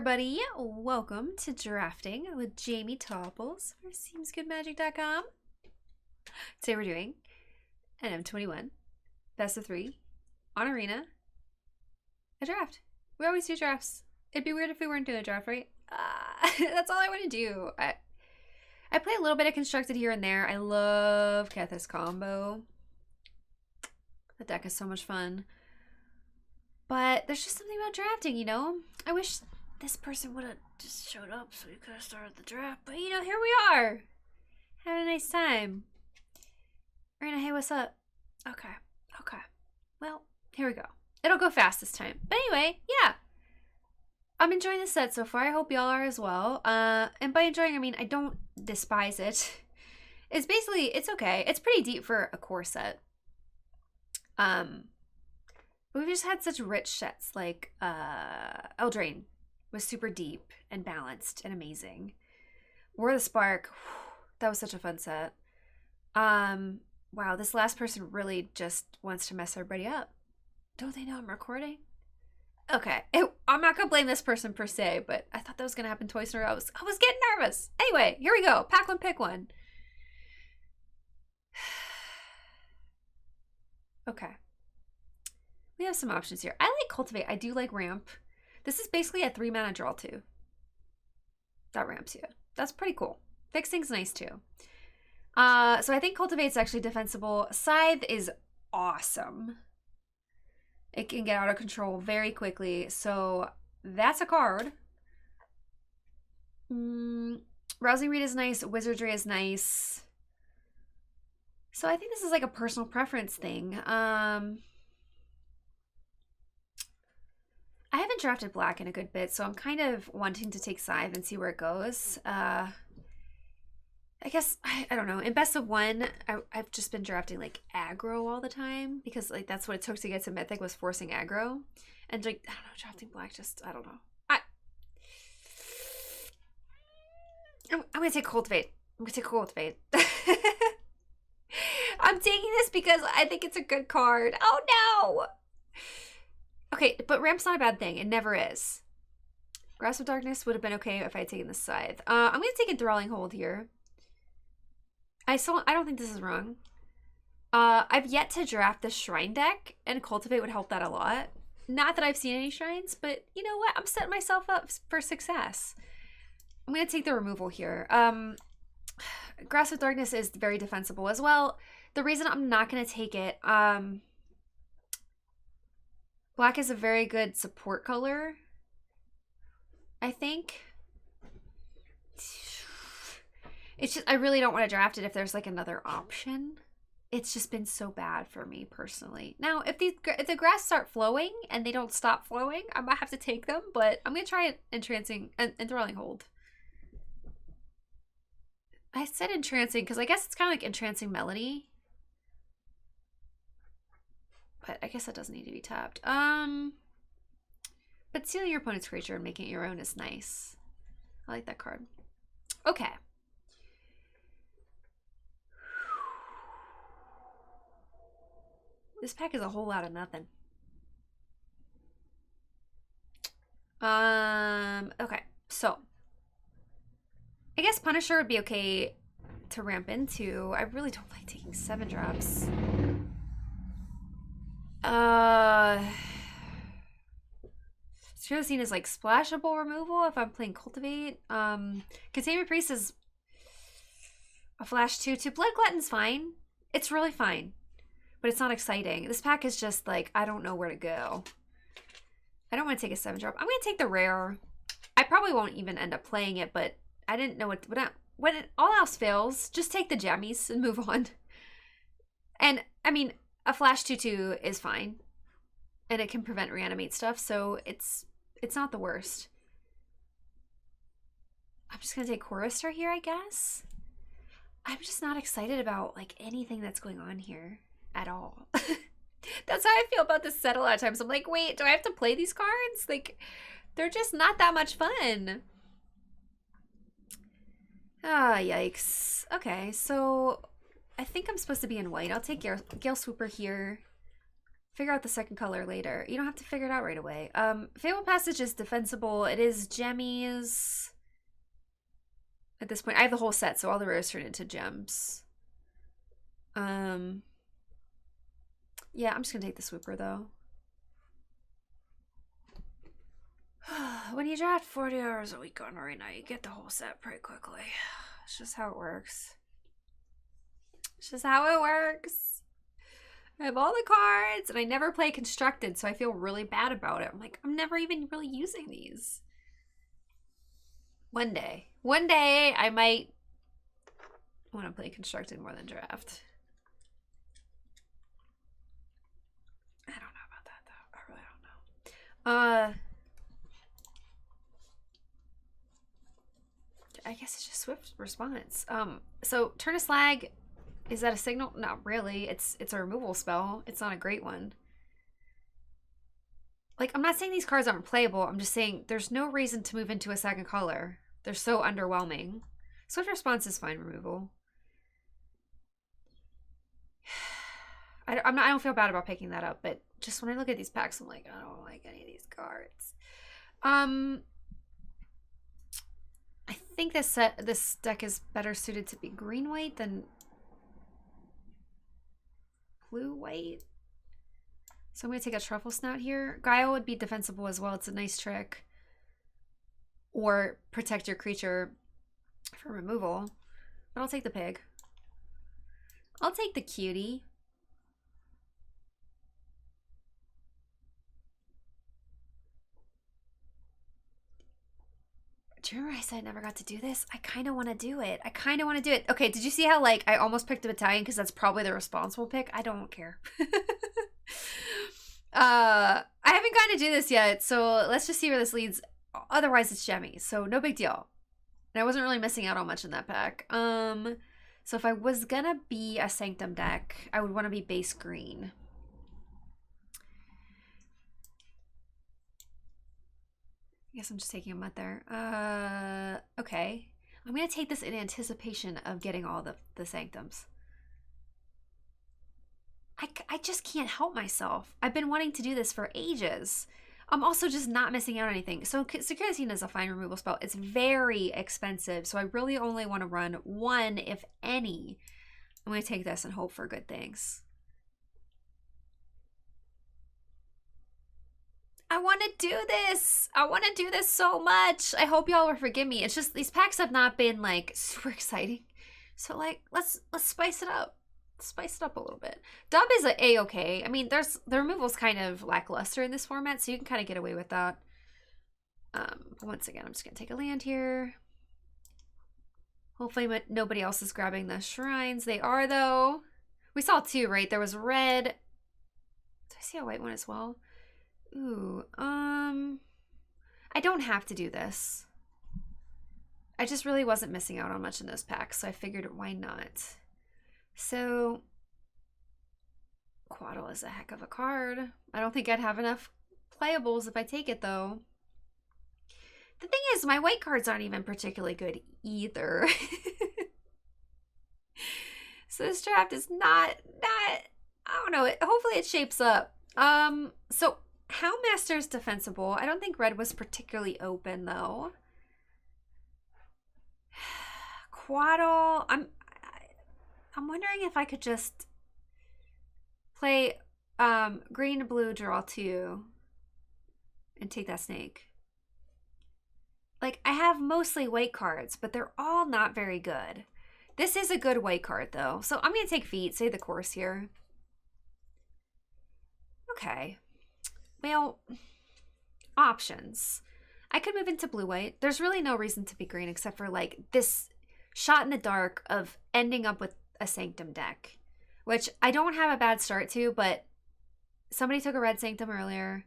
everybody, welcome to Drafting with Jamie Topples for SeemsGoodMagic.com. Today we're doing an M21 best of 3 on Arena, a draft. We always do drafts. It'd be weird if we weren't doing a draft, right? That's all I want to do. I play a little bit of Constructed here and there. I love Kethis combo. The deck is so much fun. But there's just something about drafting, you know? I wish this person would have just showed up so we could have started the draft. But, you know, here we are. Having a nice time. Arena, hey, what's up? Okay. Well, here we go. It'll go fast this time. But anyway, yeah. I'm enjoying the set so far. I hope y'all are as well. And by enjoying, I mean, I don't despise it. It's basically, it's okay. It's pretty deep for a core set. We've just had such rich sets, like Eldraine was super deep and balanced and amazing. War of the Spark, that was such a fun set. Wow, this last person really just wants to mess everybody up. Don't they know I'm recording? Okay, I'm not gonna blame this person per se, but I thought that was gonna happen twice in a row. I was getting nervous. Anyway, here we go. Pack one, pick one. Okay. We have some options here. I like Cultivate. I do like Ramp. This is basically a 3-mana draw too. That ramps you. That's pretty cool. Fixing's nice too. So I think Cultivate's actually defensible. Scythe is awesome. It can get out of control very quickly. So that's a card. Rousing Read is nice. Wizardry is nice. So I think this is like a personal preference thing. I haven't drafted black in a good bit, so I'm kind of wanting to take Scythe and see where it goes. I guess, I don't know. In best of 1, I've just been drafting like aggro all the time because like that's what it took to get to Mythic was forcing aggro. And like, I don't know, drafting black just, I don't know. I'm going to take Cultivate. I'm going to take Cultivate. I'm taking this because I think it's a good card. Oh no! Okay, but Ramp's not a bad thing. It never is. Grasp of Darkness would have been okay if I had taken the Scythe. I'm going to take Enthralling Hold here. I don't think this is wrong. I've yet to draft the Shrine deck, and Cultivate would help that a lot. Not that I've seen any Shrines, but you know what? I'm setting myself up for success. I'm going to take the removal here. Grasp of Darkness is very defensible as well. The reason I'm not going to take it... Black is a very good support color, I think. It's just, I really don't want to draft it if there's like another option. It's just been so bad for me personally. Now, if the grass start flowing and they don't stop flowing, I might have to take them, but I'm going to try it Enthralling Hold. I said Entrancing because I guess it's kind of like Entrancing Melody. But I guess that doesn't need to be tapped. But stealing your opponent's creature and making it your own is nice. I like that card. Okay. This pack is a whole lot of nothing. Okay. So I guess Punisher would be okay to ramp into. I really don't like taking 7 drops. It's seen as like splashable removal if I'm playing Cultivate. Containment Priest is a flash 2/2. Blood Glutton's fine. It's really fine. But it's not exciting. This pack is just like, I don't know where to go. I don't want to take a 7-drop. I'm going to take the rare. I probably won't even end up playing it, but I didn't know when all else fails, just take the jammies and move on. And, I mean... A flash 2/2 is fine, and it can prevent reanimate stuff, so it's not the worst. I'm just gonna take Chorister here, I guess. I'm just not excited about like anything that's going on here at all. That's how I feel about this set a lot of times. I'm like, wait, do I have to play these cards? Like, they're just not that much fun. Ah, yikes. Okay, so I think I'm supposed to be in white. I'll take Gale Swooper here. Figure out the second color later. You don't have to figure it out right away. Fable Passage is defensible. It is gemmies. At this point, I have the whole set, so all the rares turn into gems. Yeah, I'm just gonna take the Swooper though. When you draft 40 hours a week on Arena, you get the whole set pretty quickly. It's just how it works. It's just how it works. I have all the cards, and I never play Constructed, so I feel really bad about it. I'm like, I'm never even really using these. One day I might want to play Constructed more than Draft. I don't know about that, though. I really don't know. I guess it's just swift response. So turn a slag, is that a signal? Not really. It's a removal spell. It's not a great one. Like, I'm not saying these cards aren't playable. I'm just saying there's no reason to move into a second color. They're so underwhelming. Swift response is fine removal. I don't feel bad about picking that up, but just when I look at these packs, I'm like, I don't like any of these cards. I think this deck is better suited to be green-white than blue-white. So I'm going to take a Truffle Snout here. Guile would be defensible as well. It's a nice trick. Or protect your creature from removal. But I'll take the pig. I'll take the cutie. Do you remember I said I never got to do this? I kind of want to do it. Okay, did you see how, like, I almost picked a battalion because that's probably the responsible pick? I don't care. I haven't gotten to do this yet, so let's just see where this leads. Otherwise, it's Jemmy, so no big deal. And I wasn't really missing out on much in that pack. So if I was gonna be a Sanctum deck, I would want to be base green. I guess I'm just taking a mutt there. Okay. I'm going to take this in anticipation of getting all the Sanctums. I just can't help myself. I've been wanting to do this for ages. I'm also just not missing out on anything. So Security is a fine removal spell. It's very expensive, so I really only want to run one, if any. I'm going to take this and hope for good things. I want to do this. I want to do this so much. I hope y'all will forgive me. It's just these packs have not been like super exciting. So like let's spice it up. Spice it up a little bit. Dub is a-okay. I mean, the removal's kind of lackluster in this format, so you can kind of get away with that. Once again, I'm just gonna take a land here. Hopefully nobody else is grabbing the shrines. They are though. We saw two, right? There was red. Did I see a white one as well? Ooh, I don't have to do this. I just really wasn't missing out on much in those packs, so I figured why not. So, Quaddle is a heck of a card. I don't think I'd have enough playables if I take it, though. The thing is, my white cards aren't even particularly good either. So this draft is not, I don't know, hopefully it shapes up. So Houndmaster is defensible. I don't think red was particularly open, though. Quaddle, I'm wondering if I could just play green and blue, draw 2, and take that snake. Like, I have mostly white cards, but they're all not very good. This is a good white card, though. So I'm going to take feet, say the course here. Okay. Well, options. I could move into blue-white. There's really no reason to be green except for, like, this shot in the dark of ending up with a Sanctum deck, which I don't have a bad start to, but somebody took a red Sanctum earlier.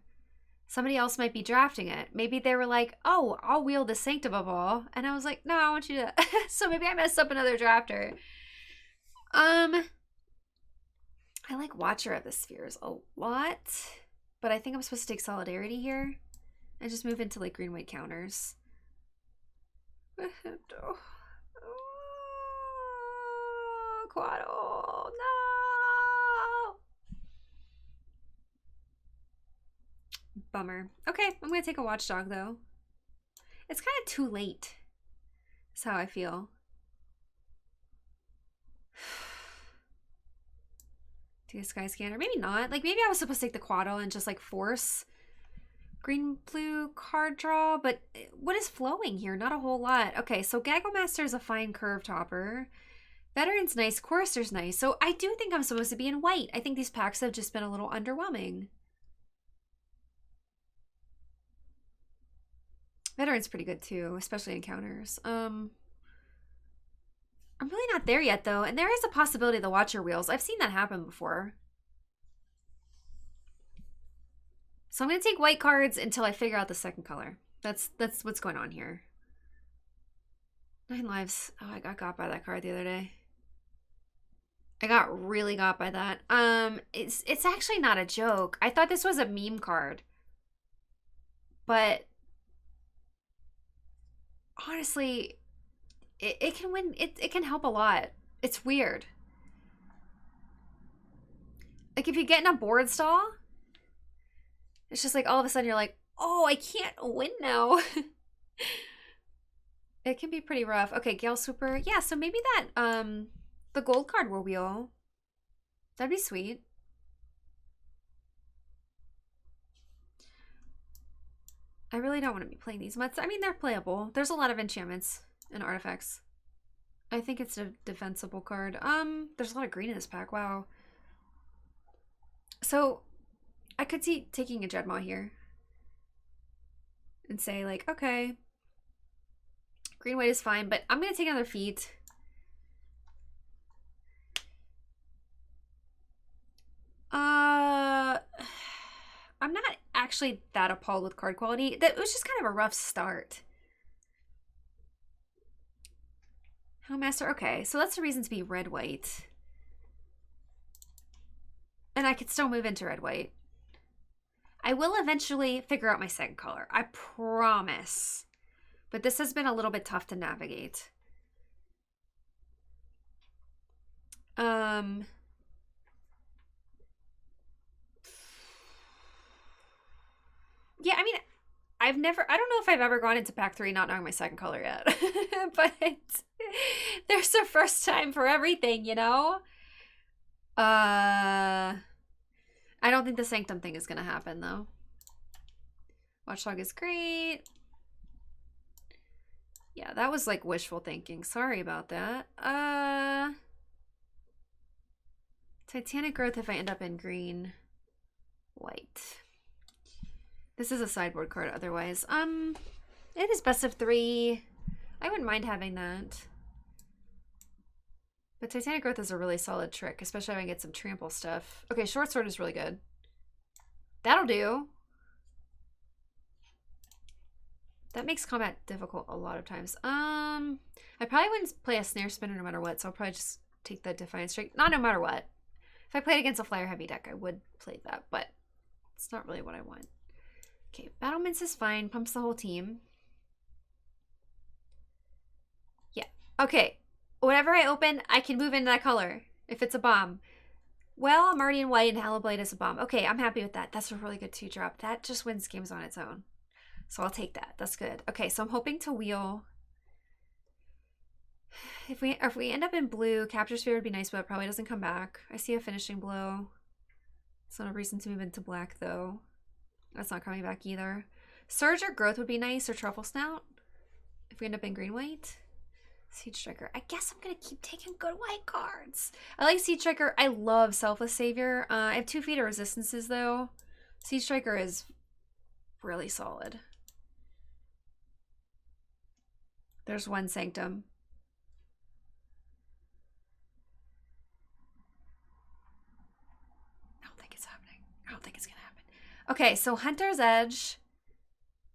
Somebody else might be drafting it. Maybe they were like, oh, I'll wield the Sanctum of all. And I was like, no, I want you to. So maybe I messed up another drafter. I like Watcher of the Spheres a lot, but I think I'm supposed to take Solidarity here and just move into like green-white counters. Quaddle, no! Bummer. Okay, I'm gonna take a watchdog though. It's kind of too late. That's how I feel. Take a sky scanner. Maybe not. Like, maybe I was supposed to take the Quaddle and just like force green blue card draw, but what is flowing here? Not a whole lot. Okay, so Gaggle Master is a fine curve topper. Veteran's nice, Chorister's nice. So I do think I'm supposed to be in white. I think these packs have just been a little underwhelming. Veteran's pretty good too, especially in counters. I'm really not there yet though, and there is a possibility of the Watcher Wheels. I've seen that happen before. So I'm gonna take white cards until I figure out the second color. That's what's going on here. 9 lives. Oh, I got by that card the other day. I got really got by that. It's actually not a joke. I thought this was a meme card. But honestly, it can win. It can help a lot. It's weird. Like if you get in a board stall, it's just like all of a sudden you're like, oh, I can't win now. It can be pretty rough. Okay, Gale Swooper. Yeah, so maybe that the gold card will wheel. That'd be sweet. I really don't want to be playing these much. I mean, they're playable. There's a lot of enchantments and artifacts. I think it's a defensible card. There's a lot of green in this pack. Wow. So I could see taking a Dreadmaw here and say like, okay, green white is fine, but I'm gonna take another feat. I'm not actually that appalled with card quality. That was just kind of a rough start. Houndmaster, okay, so that's the reason to be red-white. And I could still move into red-white. I will eventually figure out my second color. I promise. But this has been a little bit tough to navigate. Yeah, I mean, I don't know if I've ever gone into pack 3 not knowing my second color yet. But there's a first time for everything, you know? I don't think the Sanctum thing is going to happen, though. Watchdog is great. Yeah, that was like wishful thinking. Sorry about that. Titanic Growth if I end up in green. White. This is a sideboard card otherwise. It is best of 3. I wouldn't mind having that. But Titanic Growth is a really solid trick, especially when I get some trample stuff. Okay, Short Sword is really good. That'll do. That makes combat difficult a lot of times. I probably wouldn't play a Snare Spinner no matter what, so I'll probably just take the Defiance Strike. Not no matter what. If I played against a flyer heavy deck, I would play that, but it's not really what I want. Okay, Battlements is fine. Pumps the whole team. Yeah. Okay. Whatever I open, I can move into that color if it's a bomb. Well, I'm already in white and Hallowblade is a bomb. Okay, I'm happy with that. That's a really good 2-drop. That just wins games on its own. So I'll take that. That's good. Okay, so I'm hoping to wheel. If we end up in blue, Capture Sphere would be nice, but it probably doesn't come back. I see a Finishing Blow. It's not a reason to move into black, though. That's not coming back either. Surge or Growth would be nice, or Truffle Snout. If we end up in green-white. Siege Striker. I guess I'm going to keep taking good white cards. I like Siege Striker. I love Selfless Savior. I have 2 feet of resistances, though. Siege Striker is really solid. There's one Sanctum. I don't think it's happening. I don't think it's going to happen. Okay, so Hunter's Edge.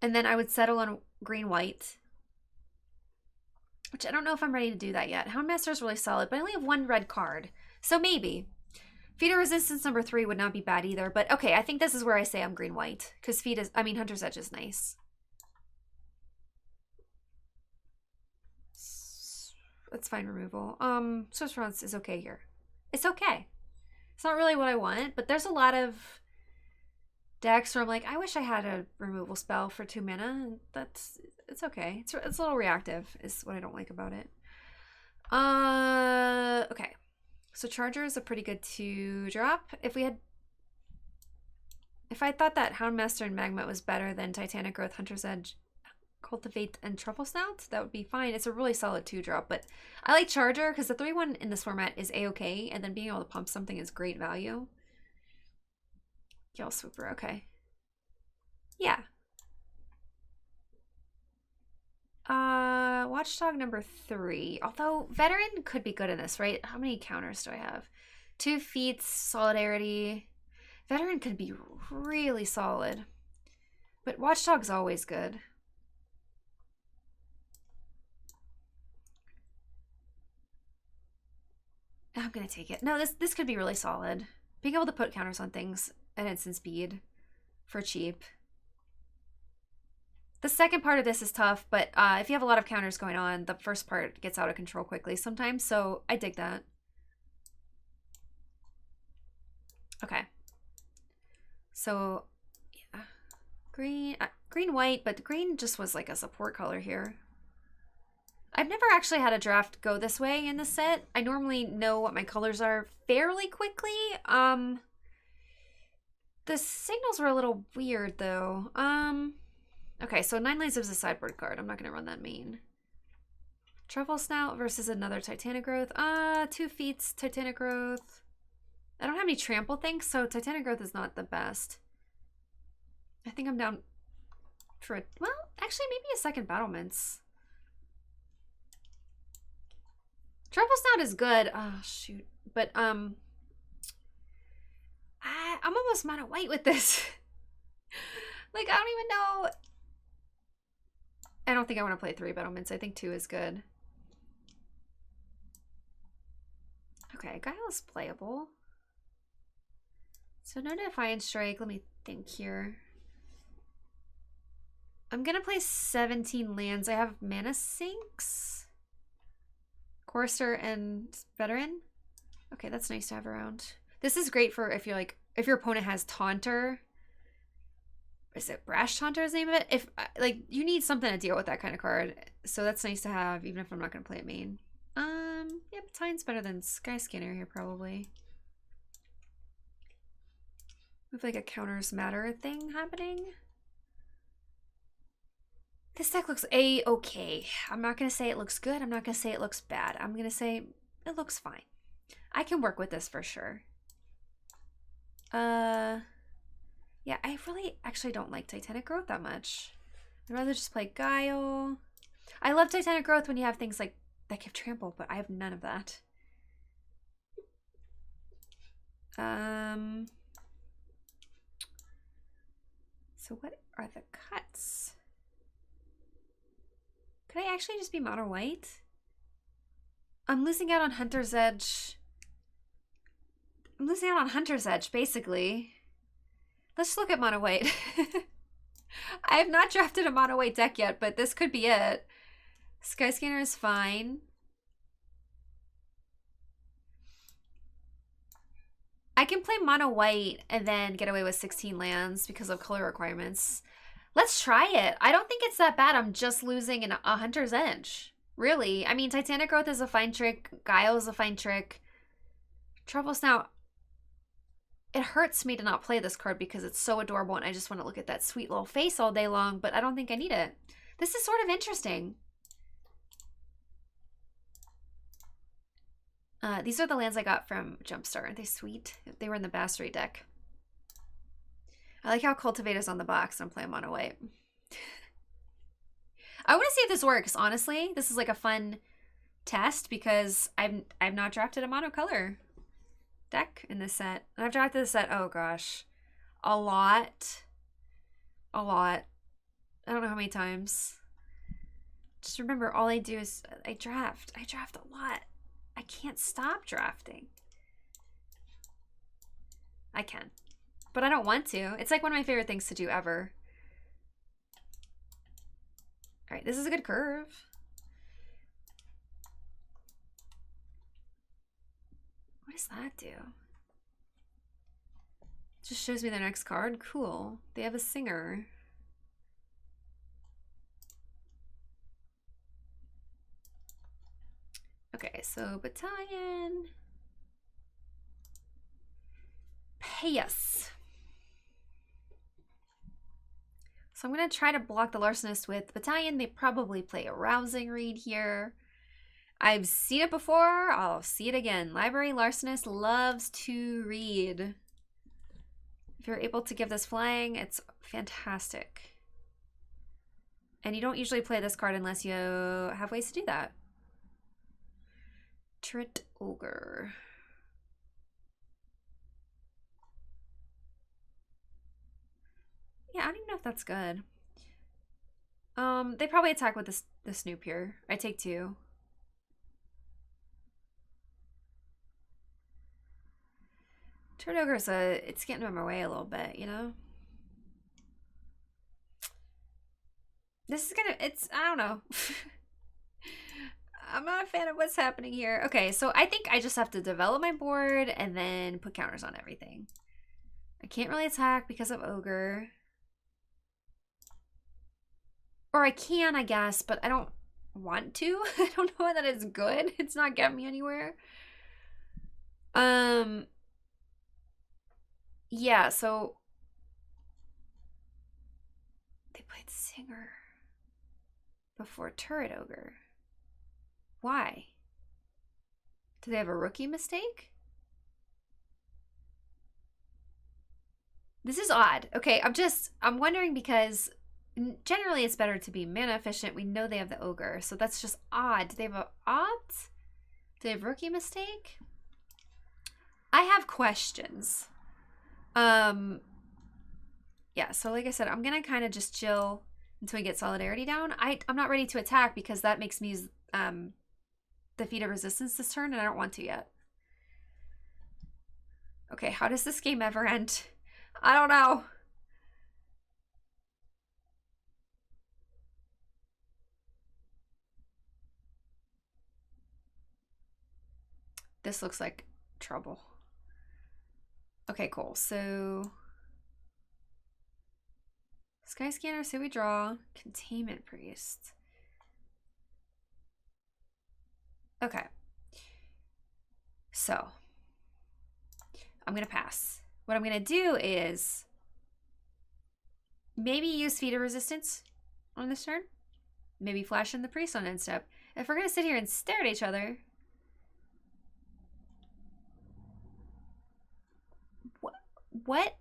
And then I would settle on green-white. Which I don't know if I'm ready to do that yet. Houndmaster is really solid, but I only have 1 red card. So maybe. Feet of Resistance number 3 would not be bad either. But okay, I think this is where I say I'm green-white. Because Hunter's Edge is nice. That's fine removal. Source Runs is okay here. It's okay. It's not really what I want, but there's a lot of decks where I'm like, I wish I had a removal spell for 2 mana. It's okay. It's a little reactive is what I don't like about it. Okay. So Charger is a pretty good 2-drop. If I thought that Houndmaster and Magma was better than Titanic Growth, Hunter's Edge, Cultivate, and Truffle Snout, that would be fine. It's a really solid 2-drop, but I like Charger because the 3/1 in this format is a-okay, and then being able to pump something is great value. Yell Swooper, okay. Yeah. Watchdog number 3. Although Veteran could be good in this, right? How many counters do I have? 2 feats, Solidarity. Veteran could be really solid. But Watchdog's always good. I'm gonna take it. No, this could be really solid. Being able to put counters on things at instant speed for cheap. The second part of this is tough, but if you have a lot of counters going on, the first part gets out of control quickly sometimes, so I dig that. Okay. So, yeah. Green, white, but green just was like a support color here. I've never actually had a draft go this way in this set. I normally know what my colors are fairly quickly. The signals were a little weird, though. Okay, so 9 Lands is a sideboard card. I'm not going to run that main. Truffle Snout versus another Titanic Growth. 2 feats, Titanic Growth. I don't have any trample things, so Titanic Growth is not the best. I think I'm down for a... Well, actually, maybe a second Battlements. Truffle Snout is good. Oh, shoot. But, I'm almost mono white with this. Like, I don't even know... I don't think I want to play 3 Battlements. I think 2 is good. Okay, Guile is playable. So no Defiant Strike. Let me think here. I'm going to play 17 lands. I have Mana Sinks, Courser, and Veteran. Okay, that's nice to have around. This is great for if you're like, if your opponent has Taunter. Is it Brash Taunter is the name of it? If like you need something to deal with that kind of card, so that's nice to have, even if I'm not going to play it main. Yeah, but Time's better than Skyscanner here probably. With like a counters matter thing happening. This deck looks a-okay. I'm not going to say it looks good. I'm not going to say it looks bad. I'm going to say it looks fine. I can work with this for sure. Yeah, I really actually don't like Titanic Growth that much. I'd rather just play Guile. I love Titanic Growth when you have things like that give trample, but I have none of that. So what are the cuts? Could I actually just be mono white? I'm losing out on Hunter's Edge. I'm losing out on Hunter's Edge, basically. Let's look at mono white. I have not drafted a mono white deck yet, but this could be it. Skyscanner is fine. I can play mono white and then get away with 16 lands because of color requirements. Let's try it. I don't think it's that bad. I'm just losing a Hunter's Edge. Really. I mean, Titanic Growth is a fine trick. Guile is a fine trick. Truffle Snout. It hurts me to not play this card because it's so adorable and I just want to look at that sweet little face all day long, but I don't think I need it. This is sort of interesting. These are the lands I got from Jumpstart. Aren't they sweet? They were in the Bastry deck. I like how Cultivate is on the box. I'm playing mono white. I want to see if this works, honestly. This is like a fun test because I've not drafted a monocolor deck in this set. And I've drafted this set, oh gosh, a lot. I don't know how many times. Just remember, all I do is I draft a lot. I can't stop drafting. I can, but I don't want to. It's like one of my favorite things to do ever. All right, this is a good curve. What does that do? Just shows me their next card. Cool. They have a singer. Okay, so battalion. Pay us. So I'm going to try to block the Larcenist with battalion. They probably play a rousing read here. I've seen it before. I'll see it again. Library Larcenist loves to read. If you're able to give this flying, it's fantastic. And you don't usually play this card unless you have ways to do that. Turret Ogre. Yeah, I don't even know if that's good. They probably attack with the Snoop here. I take 2. Turret Ogre's it's getting in my way a little bit, you know? This is gonna, I don't know. I'm not a fan of what's happening here. Okay, so I think I just have to develop my board and then put counters on everything. I can't really attack because of Ogre. Or I can, I guess, but I don't want to. I don't know that it's good. It's not getting me anywhere. Yeah, so they played Singer before Turret Ogre. Why? Do they have a rookie mistake? This is odd. Okay, I'm wondering because generally it's better to be mana efficient. We know they have the Ogre, so that's just odd. Do they have a opt? Do they have rookie mistake? I have questions. Yeah, so like I said, I'm gonna kind of just chill until we get solidarity down. I'm not ready to attack because that makes me use defeat of resistance this turn, and I don't want to yet. Okay, how does this game ever end? I don't know. This looks like trouble. Okay, cool. So Sky Scanner, so we draw. Containment Priest. Okay. So I'm gonna pass. What I'm gonna do is maybe use Feat of Resistance on this turn. Maybe flash in the Priest on end step. If we're gonna sit here and stare at each other. What?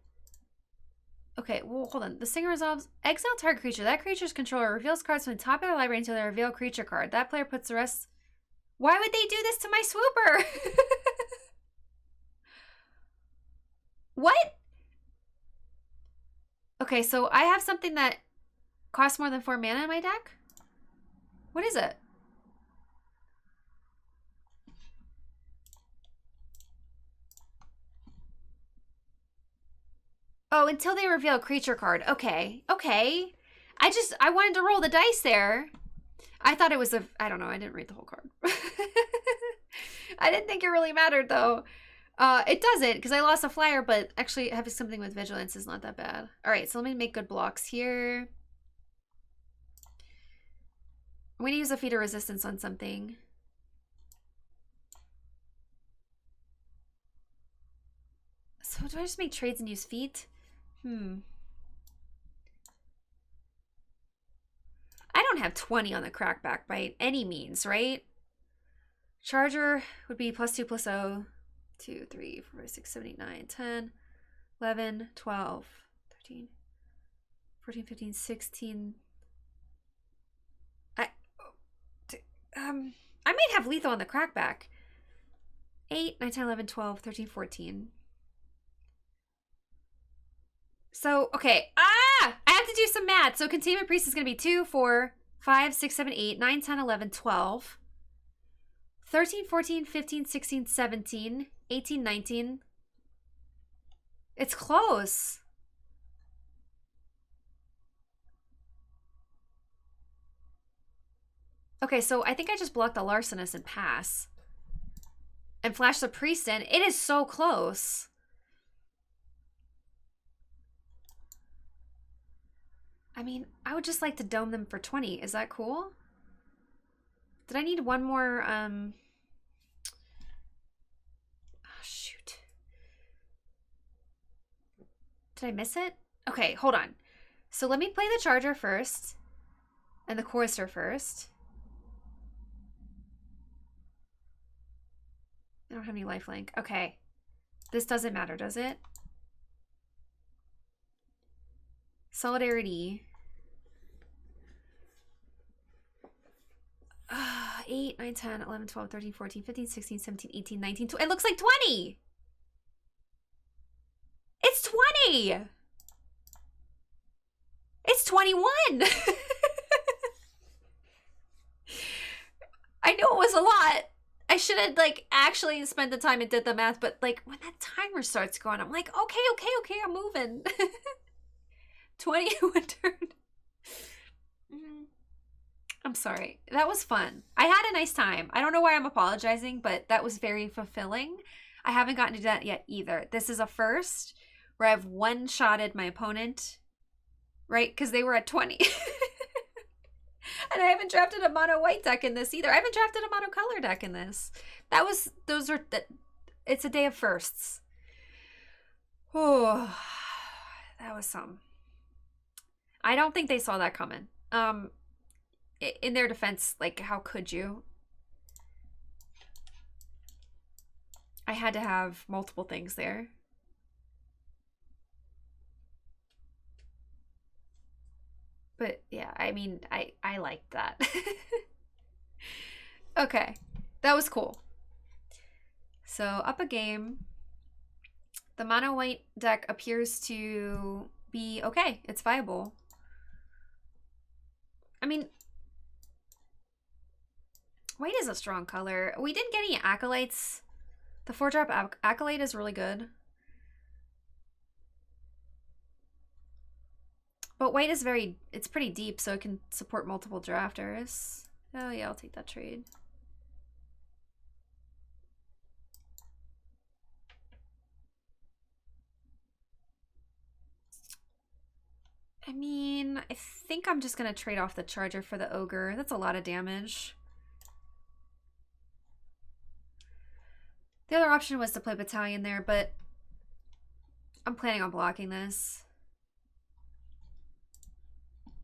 Okay, well, hold on. The Singer resolves. Exile target creature. That creature's controller reveals cards from the top of their library until they reveal a creature card. That player puts the rest... Why would they do this to my Swooper? What? Okay, so I have something that costs more than 4 mana in my deck? What is it? Oh, until they reveal a creature card. Okay. Okay. I wanted to roll the dice there. I thought it was I don't know. I didn't read the whole card. I didn't think it really mattered, though. It doesn't, because I lost a flyer, but actually having something with vigilance is not that bad. All right, so let me make good blocks here. I'm going to use a Feat of Resistance on something. So do I just make trades and use feet? I don't have 20 on the crackback by any means, right? Charger would be +2/+0. 2, 3, 4, 5, 6, 7, 8, 9, 10, 11, 12, 13, 14, 15, 16. I might have lethal on the crackback. 8, 9, 10, 11, 12, 13, 14. So, okay. I have to do some math. So Containment Priest is going to be 2, 4, 5, 6, 7, 8, 9, 10, 11, 12, 13, 14, 15, 16, 17, 18, 19. It's close. Okay, so I think I just blocked the Larcenist and pass. And flash the Priest in. It is so close. I mean, I would just like to dome them for 20. Is that cool? Did I need one more, oh, shoot. Did I miss it? Okay, hold on. So let me play the Charger first. And the Chorister first. I don't have any lifelink. Okay. This doesn't matter, does it? Solidarity. 8, 9, 10, 11, 12, 13, 14, 15, 16, 17, 18, 19, 20. It looks like 20! It's 20! It's 21! I know it was a lot. I should have, like, actually spent the time and did the math, but, like, when that timer starts going, I'm like, okay, I'm moving. 21 turn. I'm sorry. That was fun. I had a nice time. I don't know why I'm apologizing, but that was very fulfilling. I haven't gotten to that yet either. This is a first where I've one-shotted my opponent, right? Because they were at 20. And I haven't drafted a mono white deck in this either. I haven't drafted a mono color deck in this. It's a day of firsts. Oh, that was some. I don't think they saw that coming. In their defense, like, how could you? I had to have multiple things there. But yeah, I mean, I liked that. Okay, that was cool. So up a game. The mono white deck appears to be okay. It's viable. I mean, white is a strong color. We didn't get any acolytes. The 4-drop acolyte is really good. But white is it's pretty deep, so it can support multiple drafters. Oh yeah, I'll take that trade. I mean, I think I'm just gonna trade off the Charger for the Ogre. That's a lot of damage. The other option was to play Battalion there, but I'm planning on blocking this.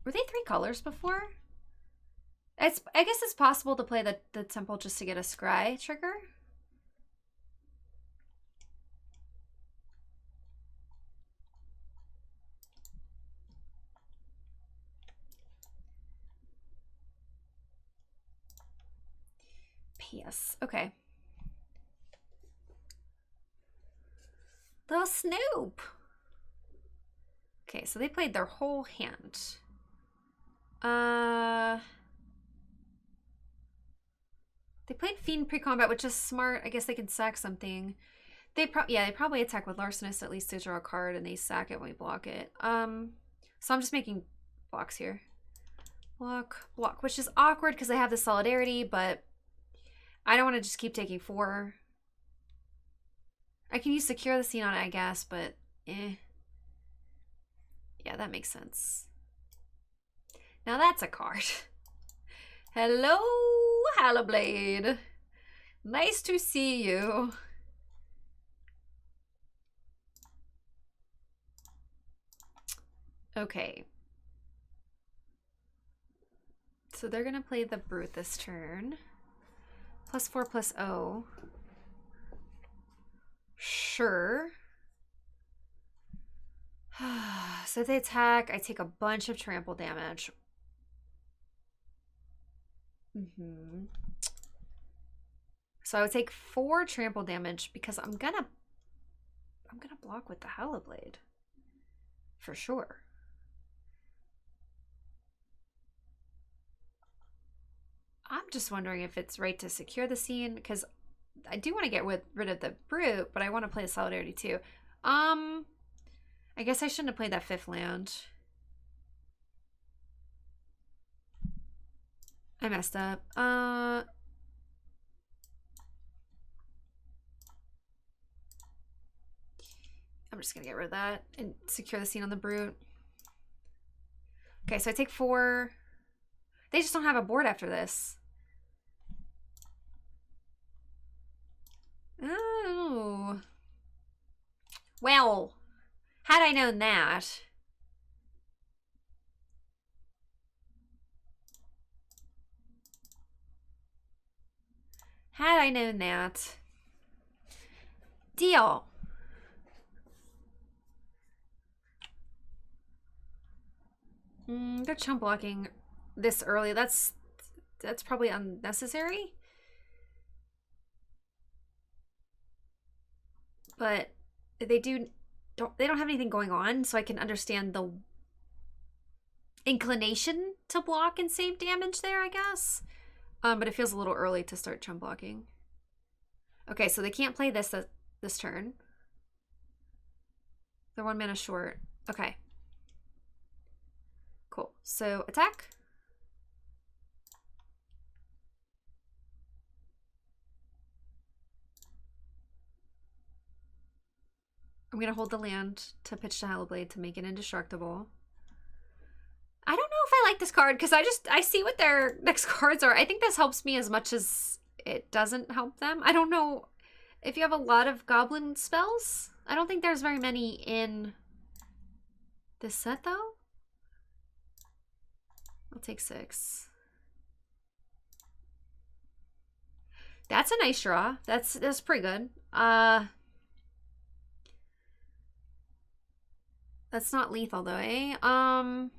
Were they 3 colors before? I guess it's possible to play the Temple just to get a Scry trigger. Yes, okay. Little Snoop. Okay, so they played their whole hand. They played Fiend pre-combat, which is smart. I guess they can sack something. They probably attack with Larcenist at least to draw a card, and they sack it when we block it. So I'm just making blocks here. Block, which is awkward because I have the Solidarity, but I don't want to just keep taking 4. I can use Secure the Scene on it, I guess, but eh. Yeah, that makes sense. Now that's a card. Hello, Hallowblade. Nice to see you. Okay. So they're going to play the Brute this turn. +4/+0. Sure. So if they attack, I take a bunch of trample damage. So I would take 4 trample damage because I'm gonna block with the Hallowblade. For sure. I'm just wondering if it's right to secure the scene, because I do want to get rid of the Brute, but I want to play the Solidarity too. I guess I shouldn't have played that 5th land. I messed up. I'm just gonna get rid of that and secure the scene on the Brute. Okay, so I take 4. They just don't have a board after this. Oh. Well, had I known that. Had I known that. Deal. They're chump blocking this early. That's probably unnecessary. But they don't have anything going on, so I can understand the inclination to block and save damage there, I guess. But it feels a little early to start chump blocking. Okay, so they can't play this turn. They're 1 mana short. Okay. Cool. So attack. I'm gonna hold the land to pitch to Hallowblade to make it indestructible. I don't know if I like this card because I see what their next cards are. I think this helps me as much as it doesn't help them. I don't know if you have a lot of goblin spells. I don't think there's very many in this set though. I'll take 6. That's a nice draw. That's pretty good. That's not lethal though, eh? Oh,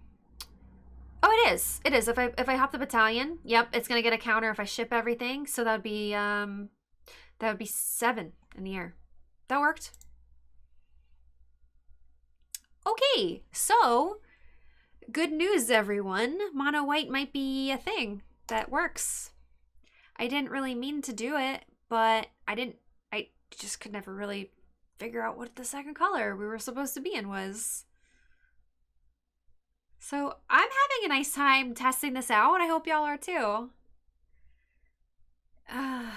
it is. It is. If I hop the battalion, yep, it's gonna get a counter if I ship everything. So that would be 7 in the air. That worked. Okay, so good news, everyone. Mono white might be a thing that works. I didn't really mean to do it, but I just could never really figure out what the second color we were supposed to be in was. So I'm having a nice time testing this out. I hope y'all are too. Yeah,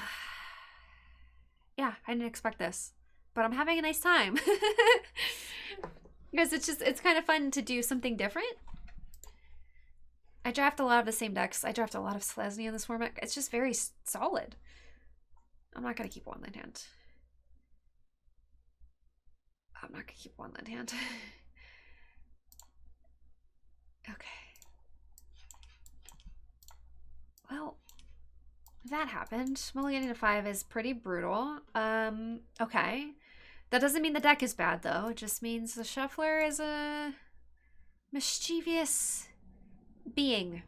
I didn't expect this, but I'm having a nice time. Because it's kind of fun to do something different. I draft a lot of the same decks. I draft a lot of Selesnya in this format. It's just very solid. I'm not going to keep one land hand. I'm not going to keep one land hand. Okay. Well, that happened. Mulliganing to 5 is pretty brutal. Okay. That doesn't mean the deck is bad, though. It just means the shuffler is a mischievous being.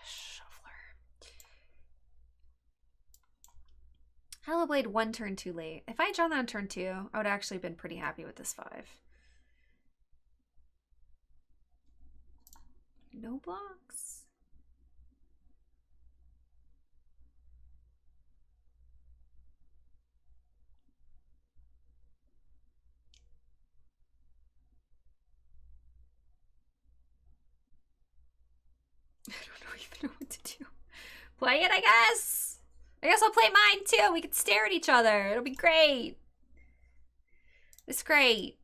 Shuffler. Hallowblade 1 turn too late. If I had drawn that on turn 2, I would have actually been pretty happy with this 5. No blocks. I don't even know what to do. Play it, I guess. I guess I'll play mine too. We can stare at each other. It'll be great. It's great.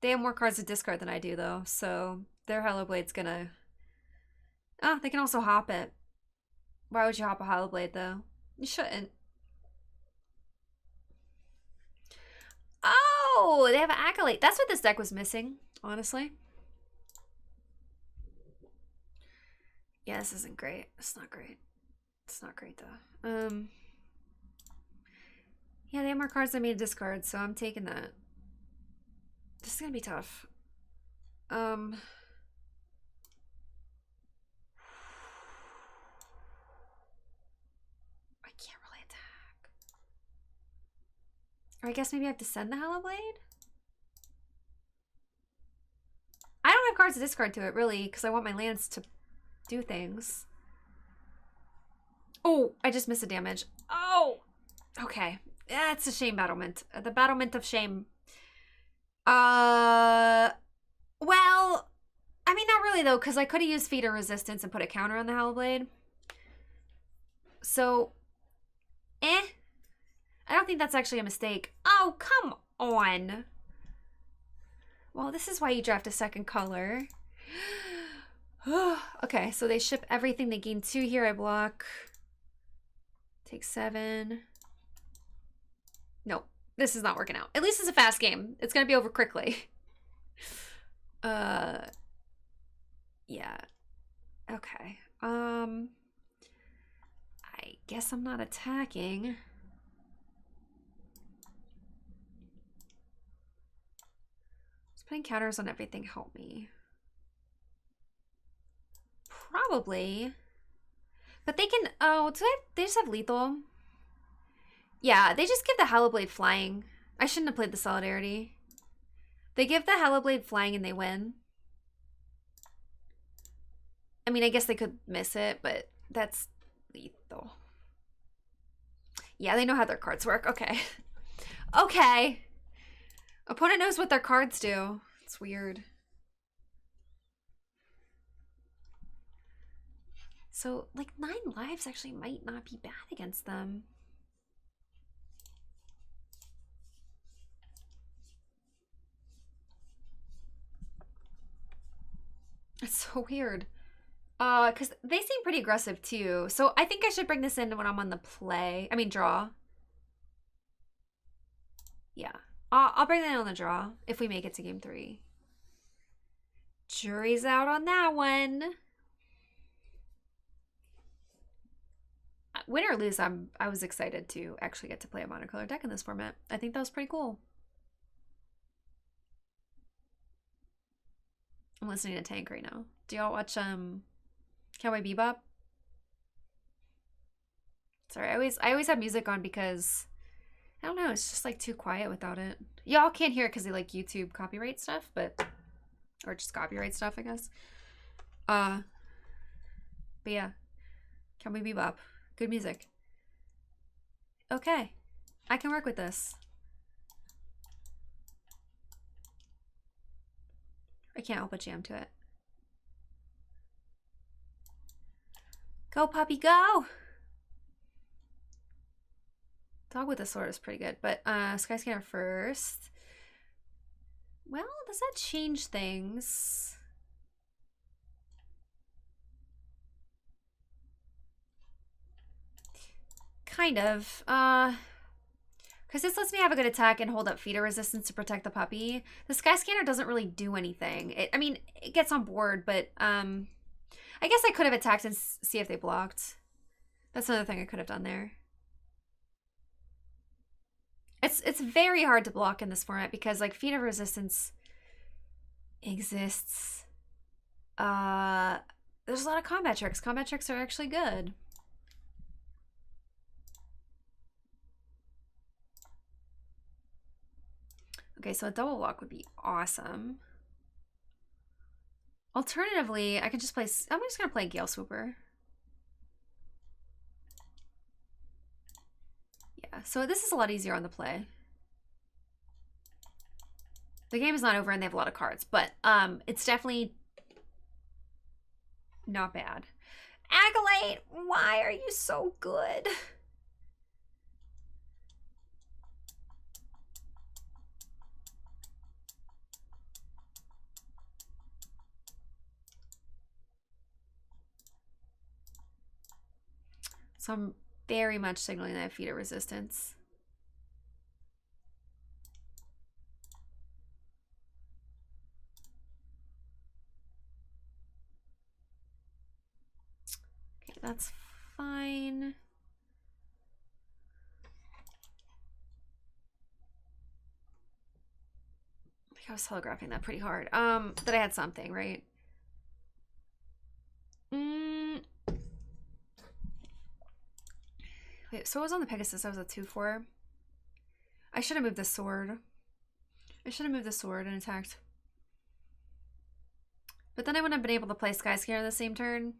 They have more cards to discard than I do, though, so their Hallowblade's gonna... Oh, they can also hop it. Why would you hop a Hallowblade, though? You shouldn't. Oh, they have an Acolyte. That's what this deck was missing, honestly. Yeah, this isn't great. It's not great. It's not great, though. Yeah, they have more cards than me to discard, so I'm taking that. This is gonna be tough. I can't really attack. Or I guess maybe I have to send the Hallowblade? I don't have cards to discard to it, really, because I want my lands to do things. Oh, I just missed a damage. Oh! Okay. That's a shame battlement. The battlement of shame. Well, I mean, not really, though, because I could have used Feeder Resistance and put a counter on the Hallowblade. So, I don't think that's actually a mistake. Oh, come on. Well, this is why you draft a second color. Okay, so they ship everything. They gain 2 here. I block. Take 7. Nope. This is not working out. At least it's a fast game. It's gonna be over quickly. Yeah. Okay. I guess I'm not attacking. Just putting counters on everything help me. Probably. But they can, oh, they just have lethal. Yeah, they just give the Hollow Blade flying. I shouldn't have played the Solidarity. They give the Hollow Blade flying and they win. I mean, I guess they could miss it, but that's lethal. Yeah, they know how their cards work. Okay. Okay. Opponent knows what their cards do. It's weird. So, like, 9 lives actually might not be bad against them. It's so weird. Because they seem pretty aggressive too. So I think I should bring this in when I'm on the play. I mean, draw. Yeah. I'll bring that in on the draw if we make it to game 3. Jury's out on that one. Win or lose, I was excited to actually get to play a monocolor deck in this format. I think that was pretty cool. I'm listening to Tank right now. Do y'all watch Cowboy Bebop? Sorry, I always have music on because I don't know, it's just like too quiet without it. Y'all can't hear it because they like YouTube copyright stuff, but or just copyright stuff, I guess. But yeah, Cowboy Bebop, good music. Okay, I can work with this. I can't help but jam to it. Go, puppy, go! Dog with a sword is pretty good, but Skyscanner first. Well, does that change things? Kind of. Because this lets me have a good attack and hold up feeder resistance to protect the puppy. The Skyscanner doesn't really do anything. I mean, it gets on board, but I guess I could have attacked and see if they blocked. That's another thing I could have done there. It's very hard to block in this format because like feeder resistance exists. There's a lot of combat tricks. Combat tricks are actually good. Okay, so a double walk would be awesome. Alternatively, I could just play... I'm just going to play Gale Swooper. Yeah, so this is a lot easier on the play. The game is not over and they have a lot of cards, but it's definitely not bad. Acolyte, why are you so good? So I'm very much signaling that I have feeder resistance. Okay, that's fine. I think I was telegraphing that pretty hard. That I had something, right? Wait, so I was on the Pegasus. I was a 2/4. I should have moved the sword. I should have moved the sword and attacked. But then I wouldn't have been able to play Skyscanner in the same turn.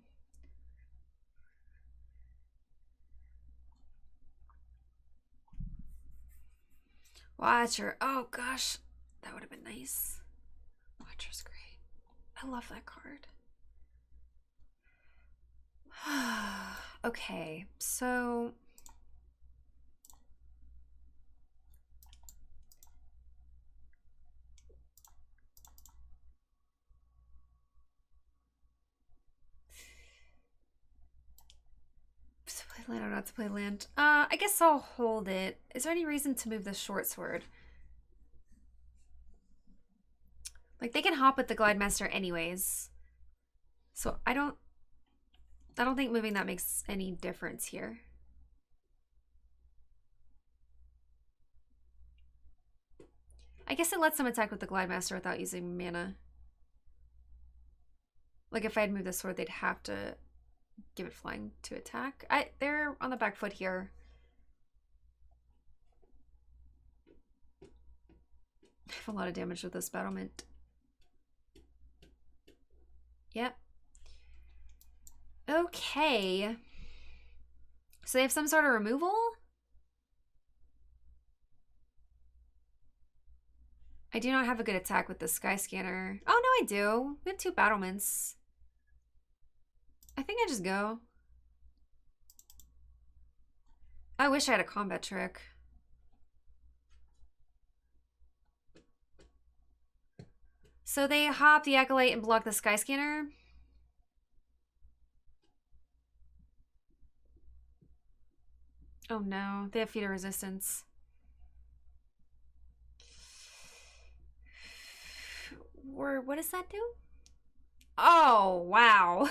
Watcher. Oh gosh, that would have been nice. Watcher's great. I love that card. Okay, so I don't know how to play land. I guess I'll hold it. Is there any reason to move the short sword? Like, they can hop with the Glide Master anyways. So I don't think moving that makes any difference here. I guess it lets them attack with the Glide Master without using mana. Like, if I had moved the sword, they'd have to give it flying to attack. They're on the back foot here. I have a lot of damage with this battlement. Yep. Okay. So they have some sort of removal? I do not have a good attack with the Sky Scanner. Oh, no, I do. We have 2 battlements. I think I just go. I wish I had a combat trick. So they hop the Acolyte and block the Sky Scanner. Oh no, they have Feet of Resistance. Or what does that do? Oh, wow.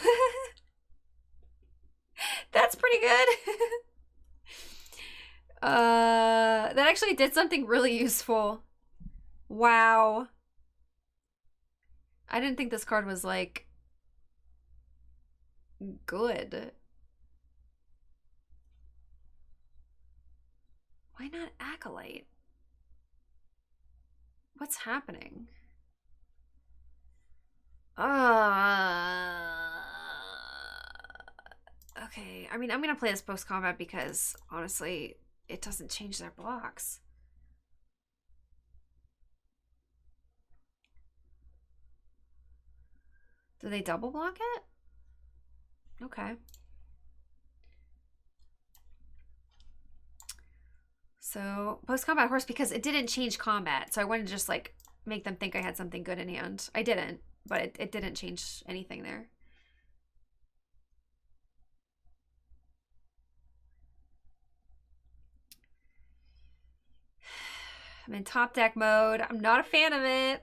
That's pretty good. That actually did something really useful. Wow. I didn't think this card was, like, good. Why not Acolyte? What's happening? Okay, I mean, I'm gonna play this post-combat because, honestly, it doesn't change their blocks. Do they double block it? Okay. So, post-combat horse, because it didn't change combat, so I wanted to just, like, make them think I had something good in hand. I didn't, but it didn't change anything there. I'm in top deck mode. I'm not a fan of it.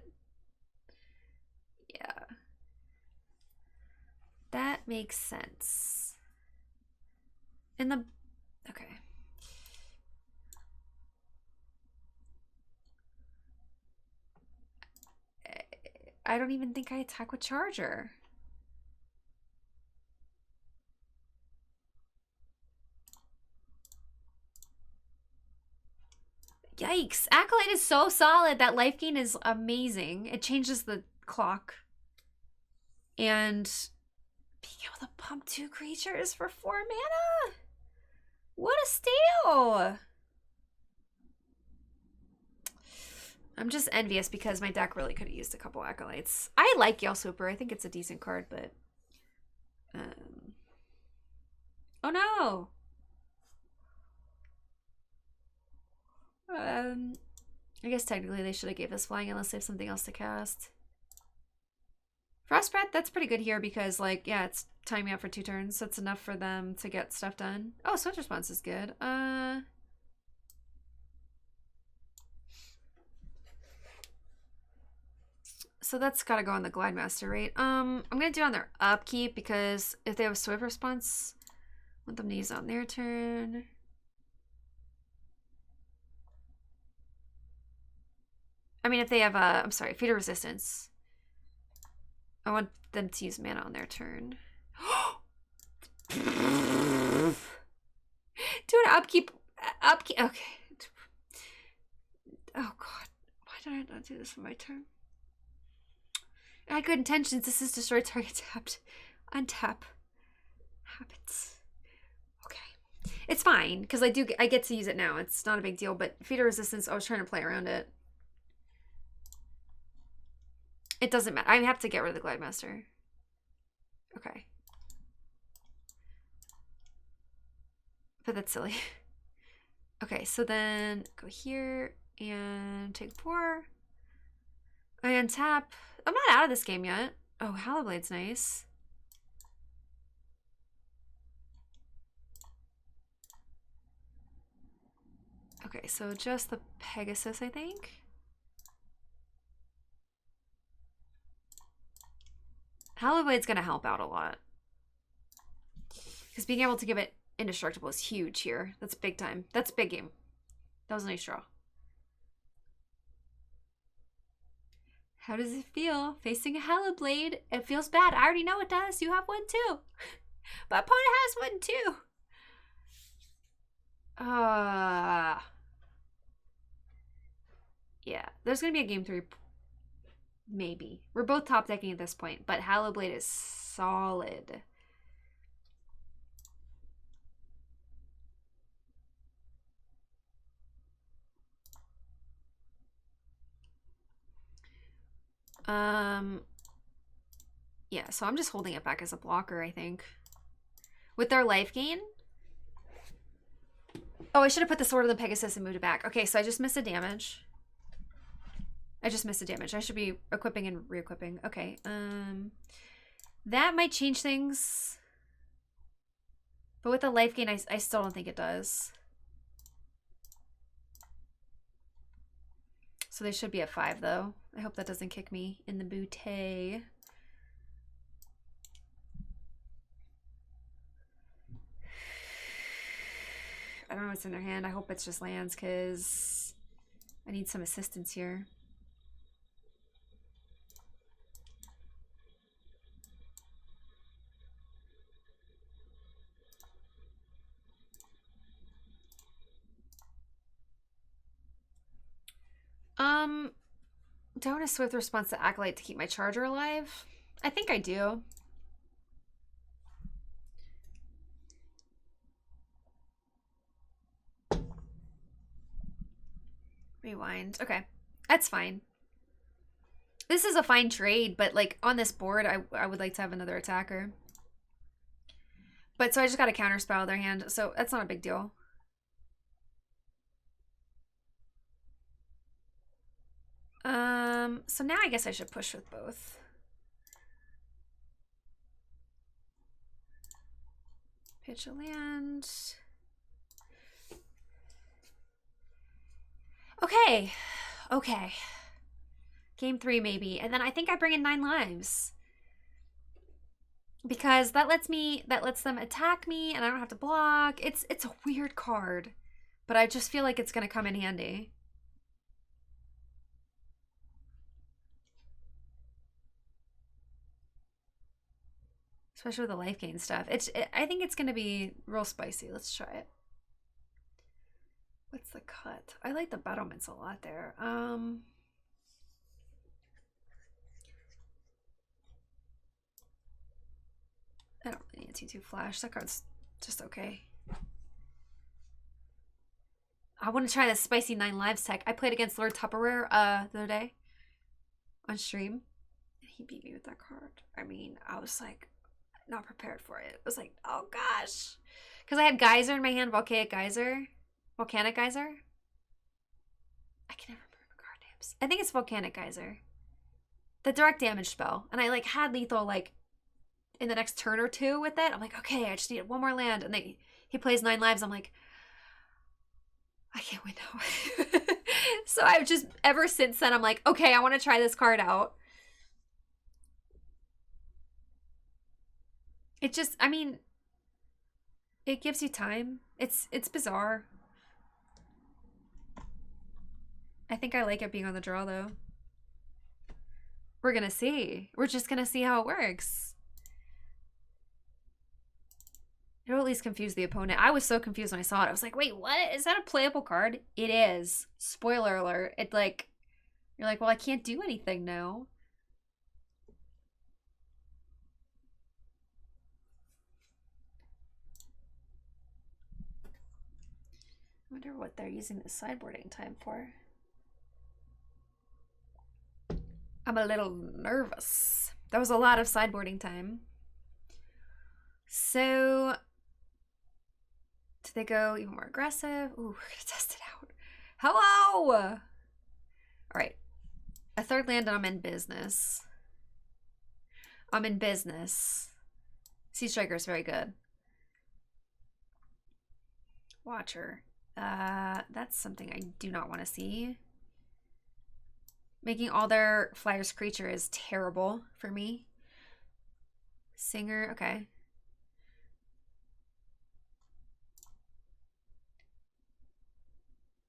Yeah. That makes sense. Okay. I don't even think I attack with Charger. Yikes. Acolyte is so solid. That life gain is amazing. It changes the clock. And being able to pump 2 creatures for 4 mana? What a steal! I'm just envious because my deck really could have used a couple Acolytes. I like Yell Swooper. I think it's a decent card, but... Oh no! I guess technically they should have gave us flying unless they have something else to cast. Frost Breath, that's pretty good here because, like, yeah, it's timing me out for 2 turns. That's enough for them to get stuff done. Oh, Switch Response is good. So that's gotta go on the Glide Master, right? I'm gonna do it on their upkeep because if they have a Swift Response, I want them to use it on their turn. I mean, if they have I'm sorry, Feet of Resistance. I want them to use mana on their turn. Do an upkeep. Okay. Oh god. Why did I not do this for my turn? I had good intentions. This is destroy target tapped. Untap. Habits. Okay. It's fine, because I get to use it now. It's not a big deal, but Feet of Resistance, I was trying to play around it. It doesn't matter. I have to get rid of the Glide Master. Okay. But that's silly. Okay, so then go here and take 4. I untap. I'm not out of this game yet. Oh, Hallowblade's nice. Okay, so just the Pegasus, I think. Hallowblade's gonna help out a lot. Because being able to give it indestructible is huge here. That's big time. That's big game. That was a nice draw. How does it feel facing a Hallowblade? It feels bad. I already know it does. You have one too. My opponent has one too. Yeah, there's gonna be a game 3. Maybe. We're both top decking at this point, but Hallowblade is solid. Yeah, so I'm just holding it back as a blocker, I think. With their life gain. Oh, I should have put the Sword of the Pegasus and moved it back. Okay, so I just missed a damage. I should be equipping and re-equipping. Okay, that might change things. But with the life gain, I still don't think it does. So they should be at 5, though. I hope that doesn't kick me in the bootay. I don't know what's in their hand. I hope it's just lands, because I need some assistance here. Do I want a swift response to Acolyte to keep my charger alive? I think I do. Rewind. Okay. That's fine. This is a fine trade, but like on this board, I would like to have another attacker. But so I just got a counterspell their hand, so that's not a big deal. So now I guess I should push with both. Pitch a land. Okay. Okay. Game 3 maybe. And then I think I bring in 9 lives. Because that lets them attack me and I don't have to block. It's a weird card. But I just feel like it's gonna come in handy. Especially with the life gain stuff. I think it's gonna be real spicy. Let's try it. What's the cut? I like the battlements a lot there. I don't really need a 2/2 flash. That card's just okay. I want to try this spicy 9 lives tech. I played against Lord Tupperware the other day on stream. He beat me with that card. I mean, I was like not prepared for it. It was like, oh gosh. Because I had Geyser in my hand, Volcanic Geyser. I can never remember card names. I think it's Volcanic Geyser. The direct damage spell. And I like had lethal like in the next turn or 2 with it. I'm like, okay, I just need one more land. And he plays 9 lives. I'm like, I can't win now. So I've just, ever since then, I'm like, okay, I want to try this card out. It just, I mean, it gives you time. It's bizarre. I think I like it being on the draw, though. We're gonna see. We're just gonna see how it works. It'll at least confuse the opponent. I was so confused when I saw it. I was like, wait, what? Is that a playable card? It is. Spoiler alert. It like, you're like, well, I can't do anything now. I wonder what they're using the sideboarding time for. I'm a little nervous. That was a lot of sideboarding time. So, do they go even more aggressive? Ooh, we're gonna test it out. Hello! All right. A 3rd land and I'm in business. Sea Striker is very good. Watcher. That's something I do not want to see. Making all their flyers creature is terrible for me. Singer, okay.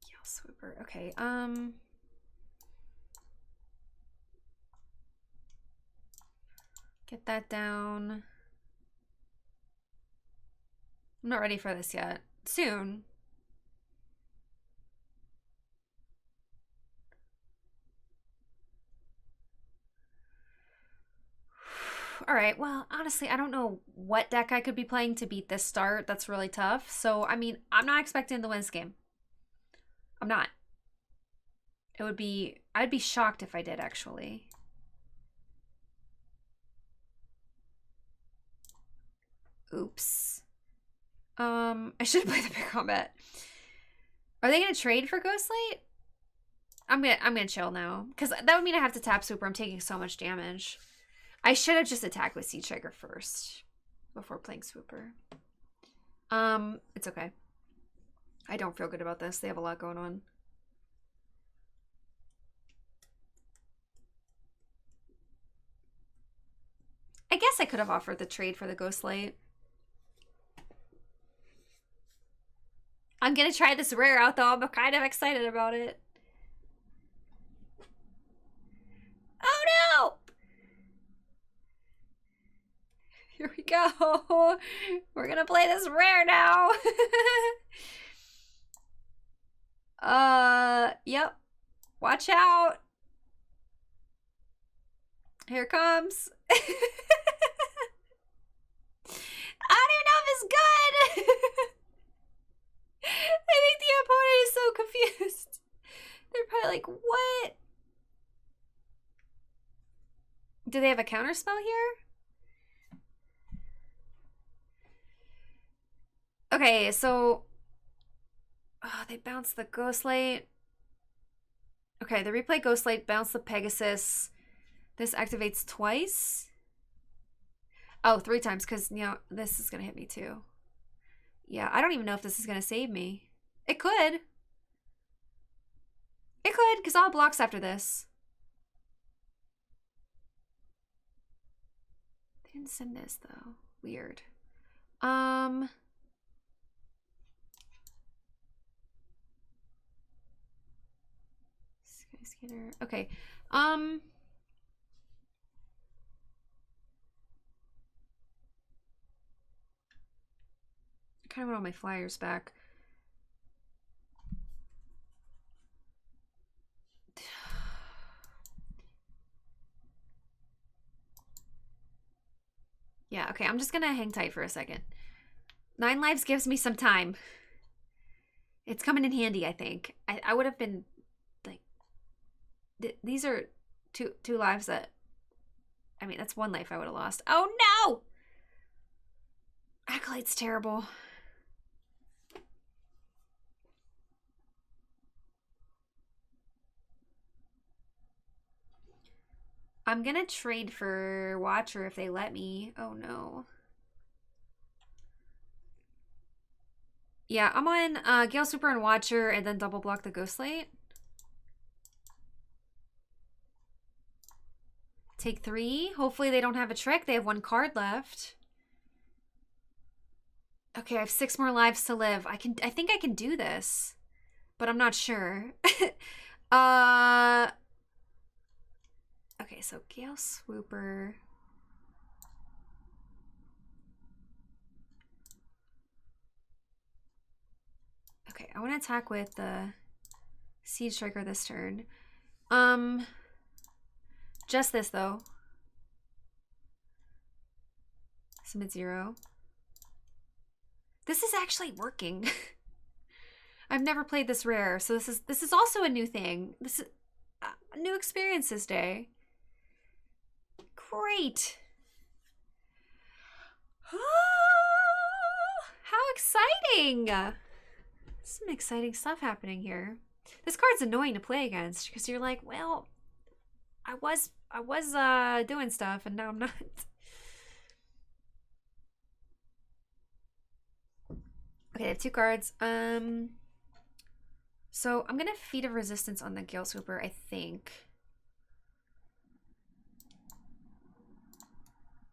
Gale Swooper, okay. Get that down. I'm not ready for this yet. Soon. All right, well, honestly, I don't know what deck I could be playing to beat this start. That's really tough. So, I mean, I'm not expecting to win this game. I'm not. I'd be shocked if I did, actually. Oops. I should play the big combat. Are they gonna trade for Ghostlight? I'm gonna chill now. Because that would mean I have to tap Super. I'm taking so much damage. I should have just attacked with Sea Trigger first before playing Swooper. It's okay. I don't feel good about this. They have a lot going on. I guess I could have offered the trade for the Ghostlight. I'm gonna try this rare out though. I'm kind of excited about it. Oh no! Here we go. We're gonna play this rare now. Yep. Watch out. Here it comes. I don't even know if it's good. I think the opponent is so confused. They're probably like, what? Do they have a counter spell here? Okay, so they bounce the Ghostlight. Okay, they replay Ghostlight, bounce the Pegasus. This activates twice. Oh, 3 times, because, you know, this is going to hit me too. Yeah, I don't even know if this is going to save me. It could. It could, because I'll have blocks after this. They didn't send this, though. Weird. Skyscanner. Okay. I kind of want all my flyers back. Yeah, okay, I'm just gonna hang tight for a second. 9 lives gives me some time. It's coming in handy, I think. I would have been, like... these are two lives that... I mean, that's 1 life I would have lost. Oh, no! Acolyte's terrible. I'm gonna trade for Watcher if they let me. Oh no. Yeah, I'm on Gale Super and Watcher and then double block the Ghostlight. Take 3. Hopefully they don't have a trick. They have 1 card left. Okay, I have 6 more lives to live. I think I can do this, but I'm not sure. Okay, so Gale Swooper. Okay, I want to attack with the Siege Striker this turn. Just this though. Submit 0. This is actually working. I've never played this rare, so this is also a new thing. This is a new experience this day. Great. How exciting! Some exciting stuff happening here. This card's annoying to play against because you're like, well, I was doing stuff and now I'm not. Okay, I have 2 cards. So I'm going to Feat of Resistance on the Gale Sweeper, I think.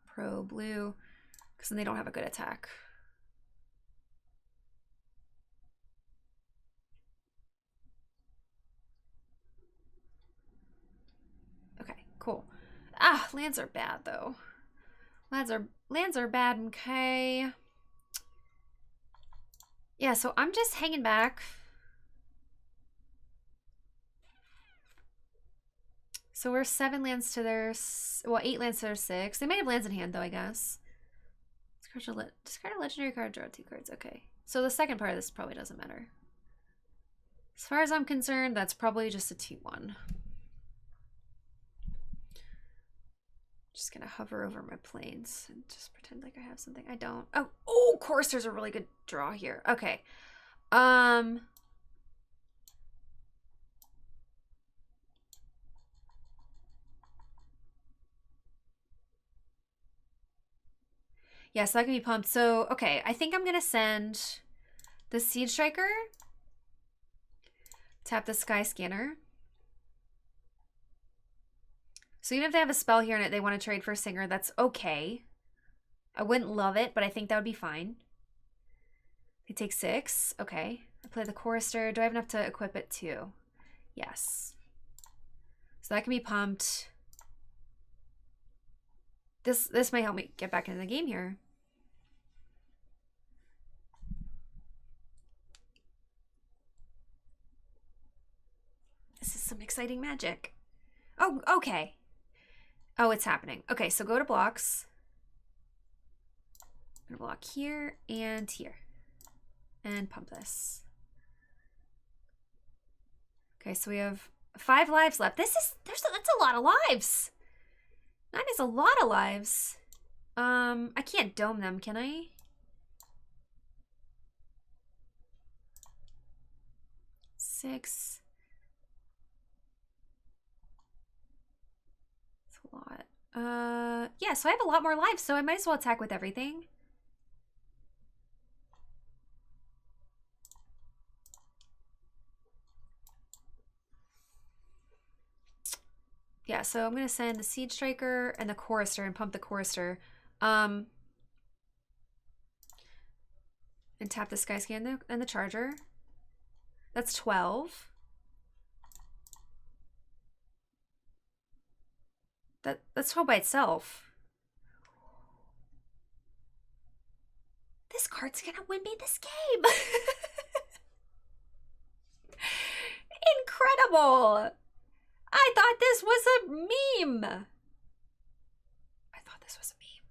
Pro blue, because then they don't have a good attack. Okay, cool. Ah, lands are bad though. Lands are bad, okay. Yeah, so I'm just hanging back. So we're 7 lands to their, well, 8 lands to their 6. They might have lands in hand though, I guess. Discard a legendary card, draw 2 cards. Okay. So the second part of this probably doesn't matter. As far as I'm concerned, that's probably just a 2-1. Just gonna hover over my planes and just pretend like I have something. I don't. Oh, of course there's a really good draw here. Okay. Yeah, so that can be pumped. So, okay, I think I'm gonna send the Siege Striker. Tap the Sky Scanner. So even if they have a spell here in it, they want to trade for a Singer, that's okay. I wouldn't love it, but I think that would be fine. They take 6. Okay. I play the Chorister. Do I have enough to equip it too? Yes. So that can be pumped. This might help me get back into the game here. This is some exciting magic. Oh, okay. Oh, it's happening. Okay, so go to blocks. I'm gonna block here and here. And pump this. Okay, so we have 5 lives left. That's a lot of lives. 9 is a lot of lives. I can't dome them, can I? Six. It's a lot. Yeah, so I have a lot more lives, so I might as well attack with everything. Yeah, so I'm going to send the Siege Striker and the Chorister and pump the Chorister. And tap the Sky Scan and the Charger. That's 12. That's 12 by itself. This card's going to win me this game. Incredible. I thought this was a meme. I thought this was a meme.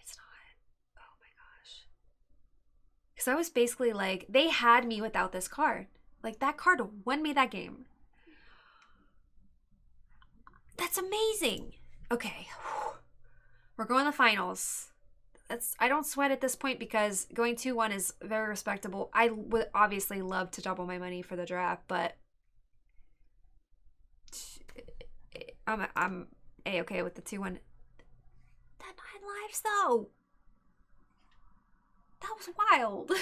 It's not. Oh my gosh. Because I was basically like, they had me without this card. Like, that card won me that game. That's amazing. Okay. We're going to the finals. I don't sweat at this point because going 2-1 is very respectable. I would obviously love to double my money for the draft, but I'm A-okay with the 2-1. That 9 lives though. That was wild.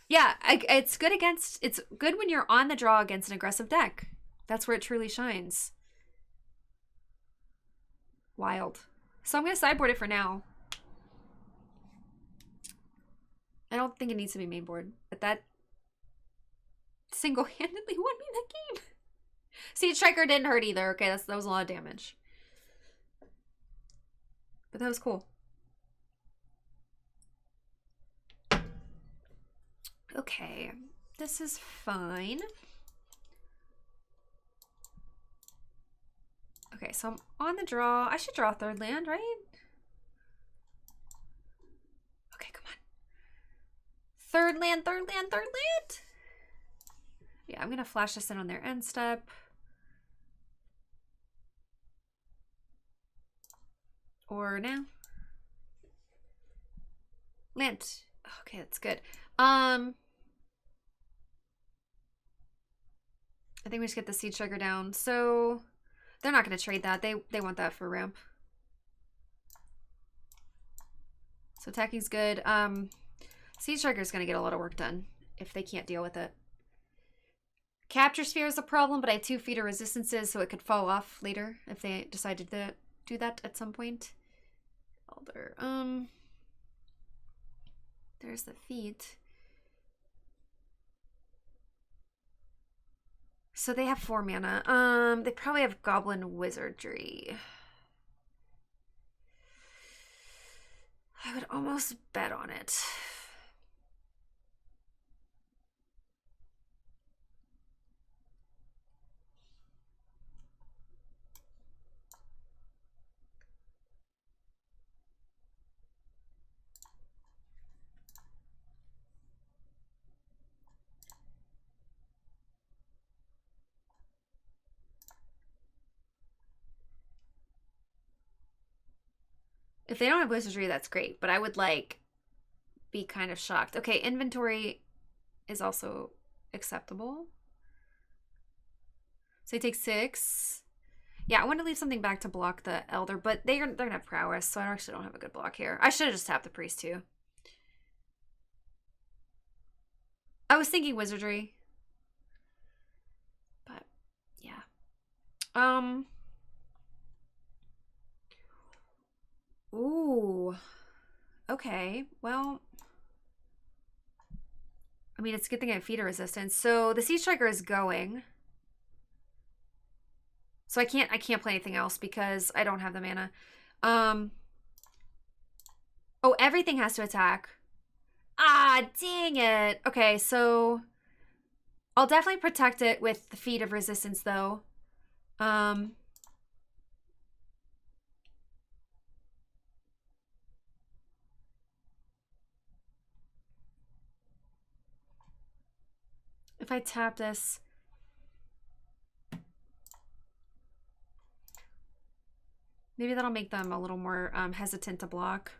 Yeah, it's good when you're on the draw against an aggressive deck. That's where it truly shines. Wild. So I'm going to sideboard it for now. I don't think it needs to be main board, but that single-handedly won me that game. Siege Striker didn't hurt either. Okay, that was a lot of damage. But that was cool. Okay, this is fine. Okay, so I'm on the draw. I should draw a 3rd land, right? Okay, come on. 3rd land, 3rd land, 3rd land. Yeah, I'm going to flash this in on their end step. Or now. Land. Okay, that's good. I think we just get the Siege Striker down. So they're not going to trade that. They want that for ramp. So attacking's good. Siege Striker's going to get a lot of work done if they can't deal with it. Capture Sphere is a problem, but I have 2 feet of resistances, so it could fall off later if they decided to do that at some point. Elder. There's the feet. So they have 4 mana. They probably have Goblin Wizardry. I would almost bet on it. If they don't have Wizardry, that's great, but I would, like, be kind of shocked. Okay, inventory is also acceptable. So they take 6. Yeah, I want to leave something back to block the Elder, but they're gonna have prowess, so I actually don't have a good block here. I should have just tapped the Priest, too. I was thinking Wizardry. But, yeah. Ooh. Okay, well, I mean, it's a good thing I have feeder resistance. So the Siege Striker is going. So I can't play anything else because I don't have the mana. Oh, everything has to attack. Ah, dang it. Okay, so I'll definitely protect it with the feat of resistance though. If I tap this, maybe that'll make them a little more hesitant to block.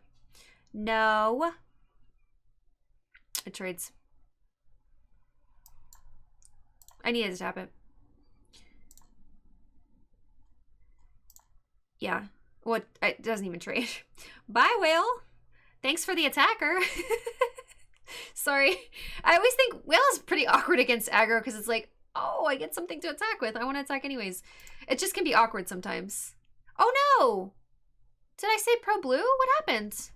No. It trades. I needed to tap it. Yeah. Well, it doesn't even trade. Bye, whale. Thanks for the attacker. Sorry. I always think whale is pretty awkward against aggro because it's like, oh, I get something to attack with. I want to attack anyways. It just can be awkward sometimes. Oh, no. Did I say pro blue? What happened?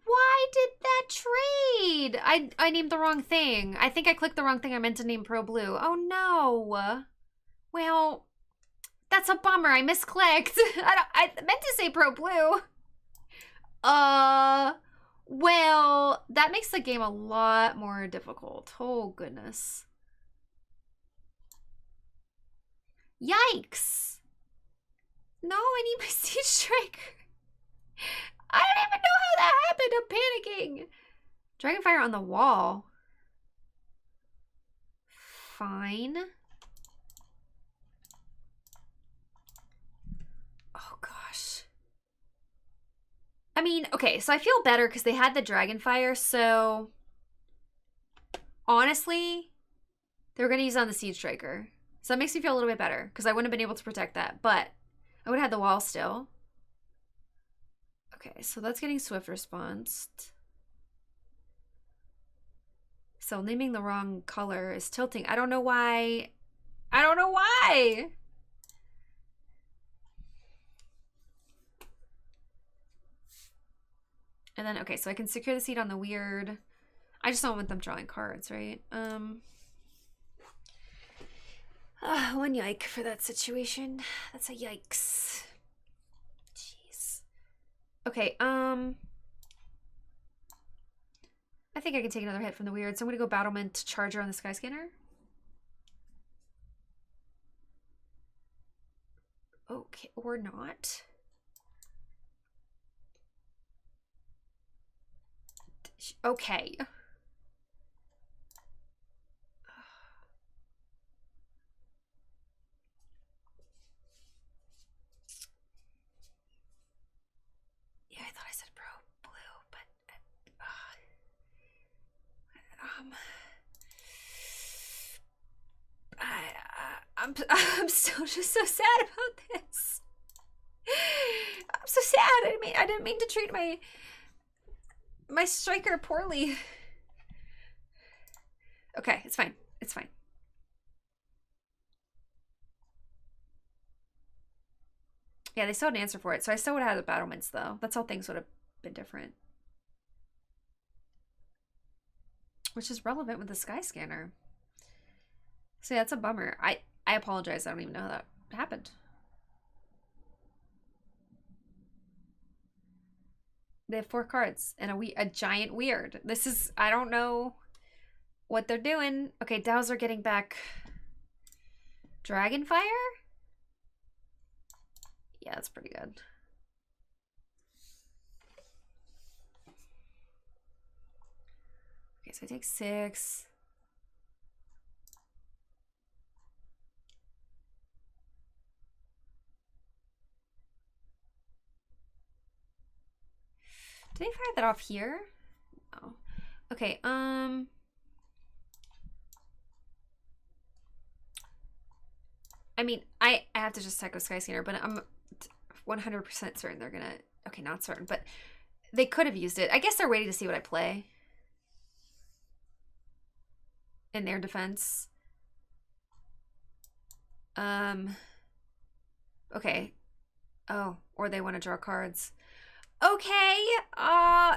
Why did that trade? I named the wrong thing. I think I clicked the wrong thing. I meant to name pro blue. Oh, no. Well, that's a bummer. I misclicked. I meant to say pro blue. Well, that makes the game a lot more difficult. Oh, goodness. Yikes. No, I need my Siege Striker. I don't even know how that happened. I'm panicking. Dragonfire on the wall. Fine. Oh, gosh. I mean, okay, so I feel better because they had the Dragonfire, so honestly, they were going to use it on the Siege Striker. So that makes me feel a little bit better because I wouldn't have been able to protect that, but I would have had the wall still. Okay, so that's getting swift response. So naming the wrong color is tilting. I don't know why. I don't know why. And then, okay, so I can secure the seat on the weird. I just don't want them drawing cards, right? One yike for that situation. That's a yikes. Jeez. Okay, I think I can take another hit from the weird, so I'm gonna go Battlement Charger on the Skyscanner. Okay, or not. Okay. Yeah, I thought I said pro blue, but I'm I'm so just so sad about this. I'm so sad. I didn't mean to treat my striker poorly. Okay, it's fine. It's fine. Yeah, they still had an answer for it, so I still would have had the battlements though. That's how things would have been different. Which is relevant with the Sky Scanner. So yeah, that's a bummer. I apologize. I don't even know how that happened. They have 4 cards and a giant weird. This is, I don't know what they're doing. Okay, Dowser getting back Dragonfire? Yeah, that's pretty good. Okay, so I take 6. Did I fire that off here? No. Okay, I mean, I have to just Psycho Sky Scanner, but I'm 100% certain they're gonna... Okay, not certain, but they could have used it. I guess they're waiting to see what I play. In their defense. Okay. Oh, or they want to draw cards. Okay,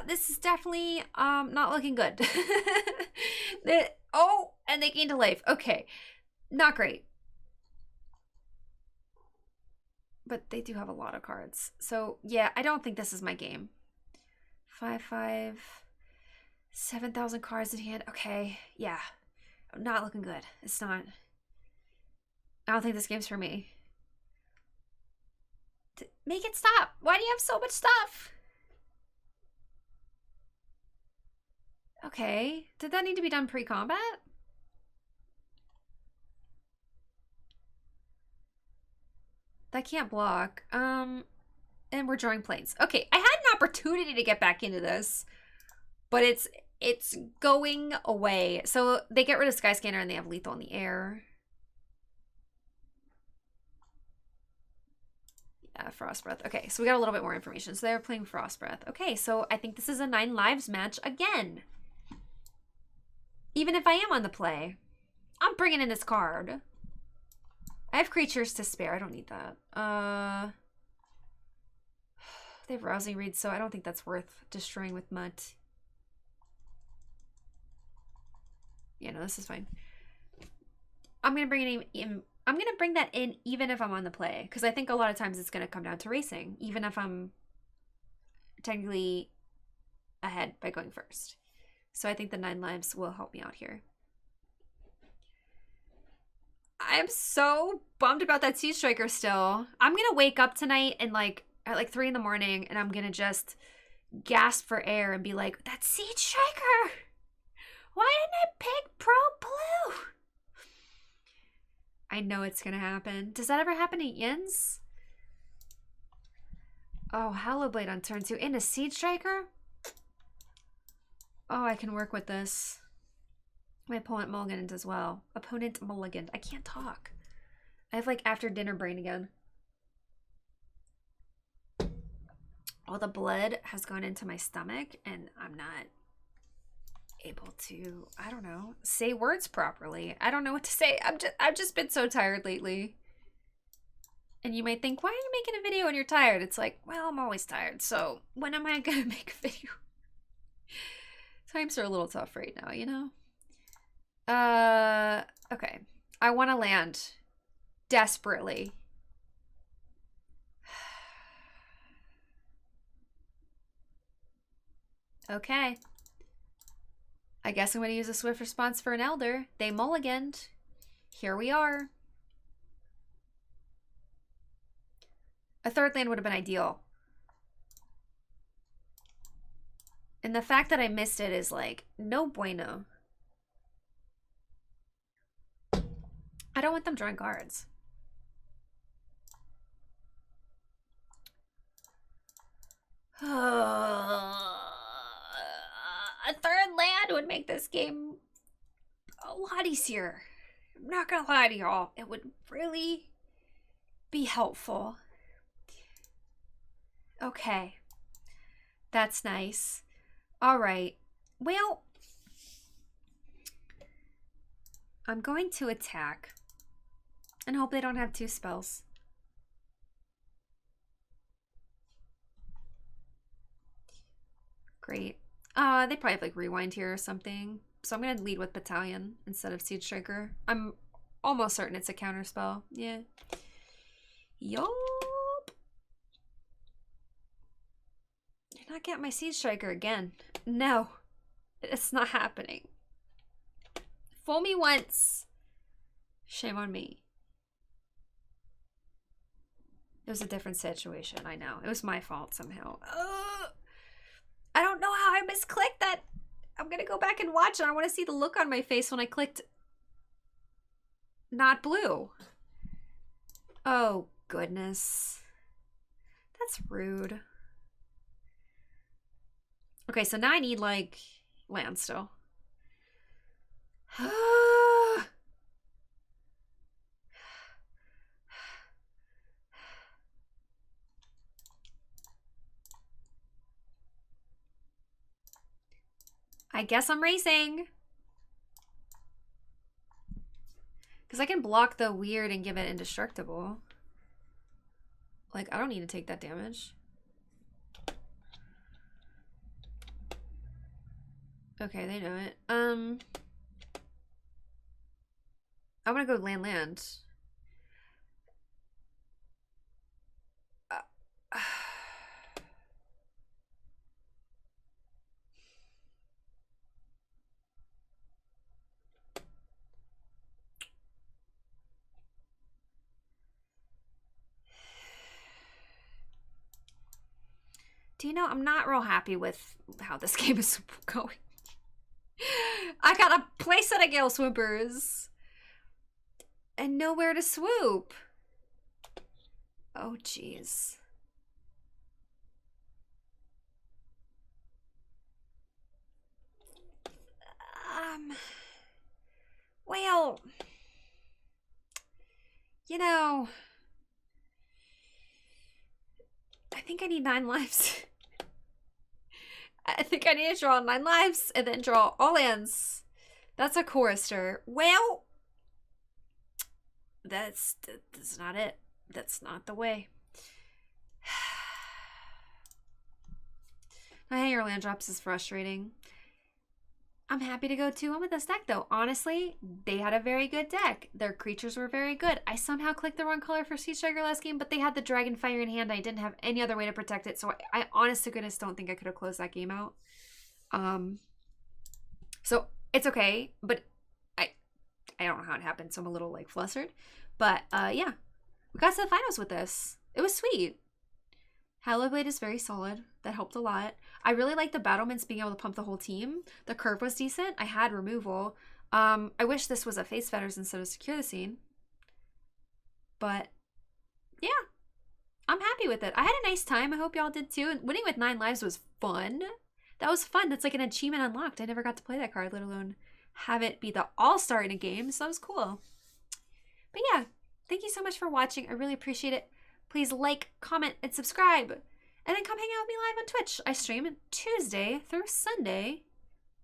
this is definitely not looking good. Oh, and they gained a life. Okay, not great. But they do have a lot of cards. So yeah, I don't think this is my game. 5/5, 7,000 cards in hand. Okay, yeah, not looking good. It's not. I don't think this game's for me. Make it stop. Why do you have so much stuff? Okay. Did that need to be done pre-combat? That can't block. And we're drawing planes. Okay, I had an opportunity to get back into this, but it's going away. So they get rid of Sky Scanner and they have lethal in the air. Frost Breath. Okay, so we got a little bit more information. So they're playing Frost Breath. Okay, so I think this is a 9 lives match again. Even if I am on the play. I'm bringing in this card. I have creatures to spare. I don't need that. They have Rousing Reed, so I don't think that's worth destroying with Mutt. Yeah, no, this is fine. I'm going to bring it in. I'm going to bring that in even if I'm on the play, because I think a lot of times it's going to come down to racing, even if I'm technically ahead by going first. So I think the 9 lives will help me out here. I'm so bummed about that Siege Striker still. I'm going to wake up tonight and at like 3 in the morning and I'm going to just gasp for air and be like, that Siege Striker! Why didn't I pick Pro Blue? I know it's gonna happen. Does that ever happen to Yins? Oh, Hallowblade on turn 2 and a Siege Striker? Oh, I can work with this. My opponent mulliganed as well. Opponent mulliganed. I can't talk. I have like after dinner brain again. All the blood has gone into my stomach and I'm not able to, I don't know, say words properly. I don't know what to say. I've just been so tired lately. And you might think, why are you making a video when you're tired? It's like, well, I'm always tired, so when am I gonna make a video? Times are a little tough right now, you know? Okay. I want to land desperately. Okay. I guess I'm going to use a swift response for an Elder. They mulliganed. Here we are. A 3rd land would have been ideal. And the fact that I missed it is like, no bueno. I don't want them drawing cards. A 3rd land would make this game a lot easier. I'm not gonna lie to y'all. It would really be helpful. Okay. That's nice. All right. Well, I'm going to attack and hope they don't have 2 spells. Great. They probably have like rewind here or something. So I'm gonna lead with Battalion instead of Siege Striker. I'm almost certain it's a counter spell. Yeah. Yup. You're not getting my Siege Striker again. No. It's not happening. Fool me once. Shame on me. It was a different situation, I know. It was my fault somehow. I don't know how I misclicked that. I'm gonna go back and watch and I want to see the look on my face when I clicked not blue. Oh, goodness. That's rude. Okay, so now I need, like, land still. I guess I'm racing. Because I can block the weird and give it indestructible. Like, I don't need to take that damage. Okay, they know it. I'm gonna go land. Do you know, I'm not real happy with how this game is going. I got a playset of Gale Swoopers and nowhere to swoop. Oh, jeez. Well, you know, I think I need 9 lives. I think I need to draw 9 lives and then draw all lands. That's a chorister. Well, that's not it. That's not the way. My hanger land drops is frustrating. I'm happy to go 2-1 with this deck, though. Honestly, they had a very good deck. Their creatures were very good. I somehow clicked the wrong color for Siege Striker last game, but they had the Dragon Fire in hand. I didn't have any other way to protect it, so I honest to goodness don't think I could have closed that game out. So it's okay, but I don't know how it happened, so I'm a little like flustered. But yeah, we got to the finals with this. It was sweet. Hallowed Blade is very solid. That helped a lot. I really like the Battlements being able to pump the whole team. The curve was decent. I had removal. I wish this was a Face Fetters instead of Secure the Scene. But yeah, I'm happy with it. I had a nice time. I hope y'all did too. And winning with 9 lives was fun. That was fun. That's like an achievement unlocked. I never got to play that card, let alone have it be the all-star in a game. So that was cool. But yeah, thank you so much for watching. I really appreciate it. Please like, comment, and subscribe. And then come hang out with me live on Twitch. I stream Tuesday through Sunday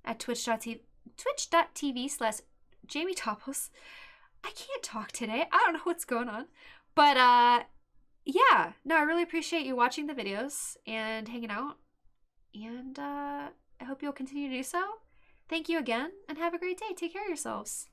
at twitch.tv/JamieTopples. I can't talk today. I don't know what's going on. But yeah, no, I really appreciate you watching the videos and hanging out. And I hope you'll continue to do so. Thank you again, and have a great day. Take care of yourselves.